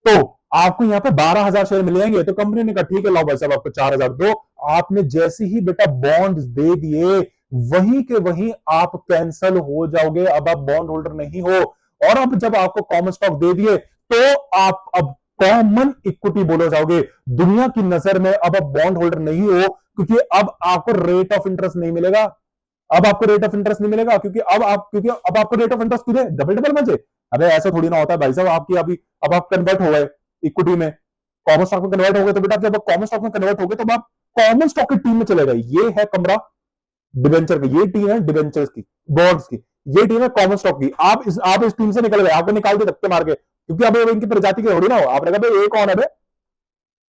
तो आपको यहाँ पे 12,000 शेयर मिल जाएंगे। तो कंपनी ने कहा ठीक है लाओ भाई साहब आपको 4,000 दो। आपने जैसे ही बेटा बॉन्ड दे दिए, वहीं के वहीं आप कैंसल हो जाओगे, अब आप बॉन्ड होल्डर नहीं हो। और अब जब आपको कॉमन स्टॉक दे दिए तो आप अब कॉमन इक्विटी बोले जाओगे। दुनिया की नजर में अब आप बॉन्ड होल्डर नहीं हो, क्योंकि अब आपको रेट ऑफ इंटरेस्ट नहीं मिलेगा। अब आपको रेट ऑफ इंटरेस्ट नहीं मिलेगा, क्योंकि अब आपको रेट ऑफ इंटरेस्ट खुद डबल डबल बचे। अबे ऐसा थोड़ी ना होता है भाई साहब, आपकी अभी अब आप कन्वर्ट हो गए इक्विटी में, कॉमन स्टॉक में कन्वर्ट हो गए, तो बेटा जब आप कॉमन स्टॉक में कन्वर्ट हो गए तो आप कॉमन स्टॉक की टीम में चले गए। ये है कमरा डिवेंचर की, ये टीम है डिवेंचर्स की, बॉन्ड्स की, ये टीम है कॉमन स्टॉक की। आप इस टीम से निकल गए, आपको निकाल के धक्के मार के, क्योंकि अब इनकी प्रजाति की थोड़ी ना हो। आपने कहा भाई ये कौन है बे,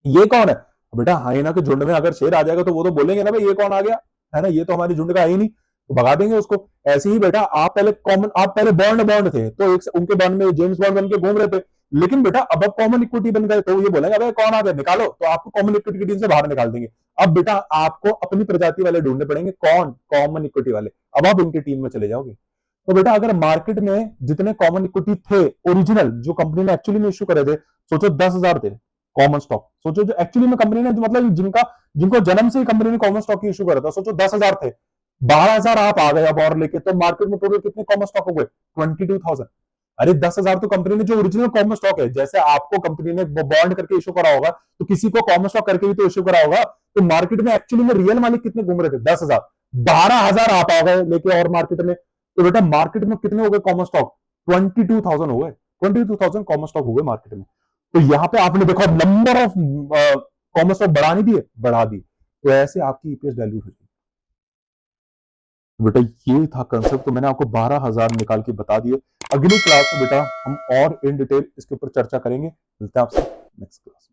ये कौन है बेटा, हाइना के झुंड में अगर शेर आ जाएगा तो वो तो बोलेंगे ना भाई ये कौन आ गया, है ना, ये तो हमारे झुंड का है ही नहीं, तो भगा देंगे उसको। ऐसे ही बेटा आप पहले बॉन्ड बॉन्ड थे, तो एक उनके बॉन्ड में जेम्स बॉन्ड बन के घूम रहे थे, लेकिन बेटा अब आप कॉमन इक्विटी बन गए तो ये बोलेंगे भाई कौन आ गया निकालो, तो आपको कॉमन इक्विटी की टीम से बाहर निकाल देंगे। अब बेटा आपको अपनी प्रजाति वाले ढूंढने पड़ेंगे, कौन, कॉमन इक्विटी वाले। अब आप उनकी टीम में चले जाओगे। तो बेटा अगर मार्केट में जितने कॉमन इक्विटी थे ओरिजिनल, जो कंपनी ने एक्चुअली में इश्यू करे थे, सोचो 10,000 थे कॉमन स्टॉक। सोचो जो एक्चुअली में कंपनी ने, मतलब जिनको जन्म से ही कंपनी ने कॉमन स्टॉक इश्यू करा था, सोचो 10,000 थे, 12,000 आप आ गए अब और लेके, तो मार्केट में टोटल कितने कॉमन स्टॉक हो गए, 22,000। अरे 10,000 तो कंपनी ने जो ओरिजिनल कॉमन स्टॉक है, जैसे आपको कंपनी ने बॉन्ड करके इश्यू करा होगा, तो किसी को कॉमन स्टॉक करके भी तो इश्यू करा होगा। तो मार्केट में एक्चुअली में रियल मालिक कितने घूम रहे थे, 10,000, 12,000 आप आ गए लेके और मार्केट में, तो बेटा मार्केट में कितने हो गए कॉमन स्टॉक, 22,000 हो गए, 22,000 कॉमन स्टॉक हो गए मार्केट में। तो यहां पे आपने देखा नंबर ऑफ कॉमन स्टॉक बढ़ा नहीं दिए, बढ़ा दी, तो ऐसे आपकी ईपीएस डाइल्यूट हो जाएगी। बेटा ये था कंसेप्ट, तो मैंने आपको 12,000 निकाल के बता दिए। अगली क्लास में बेटा हम और इन डिटेल इसके ऊपर चर्चा करेंगे। मिलते हैं आपसे नेक्स्ट क्लास में।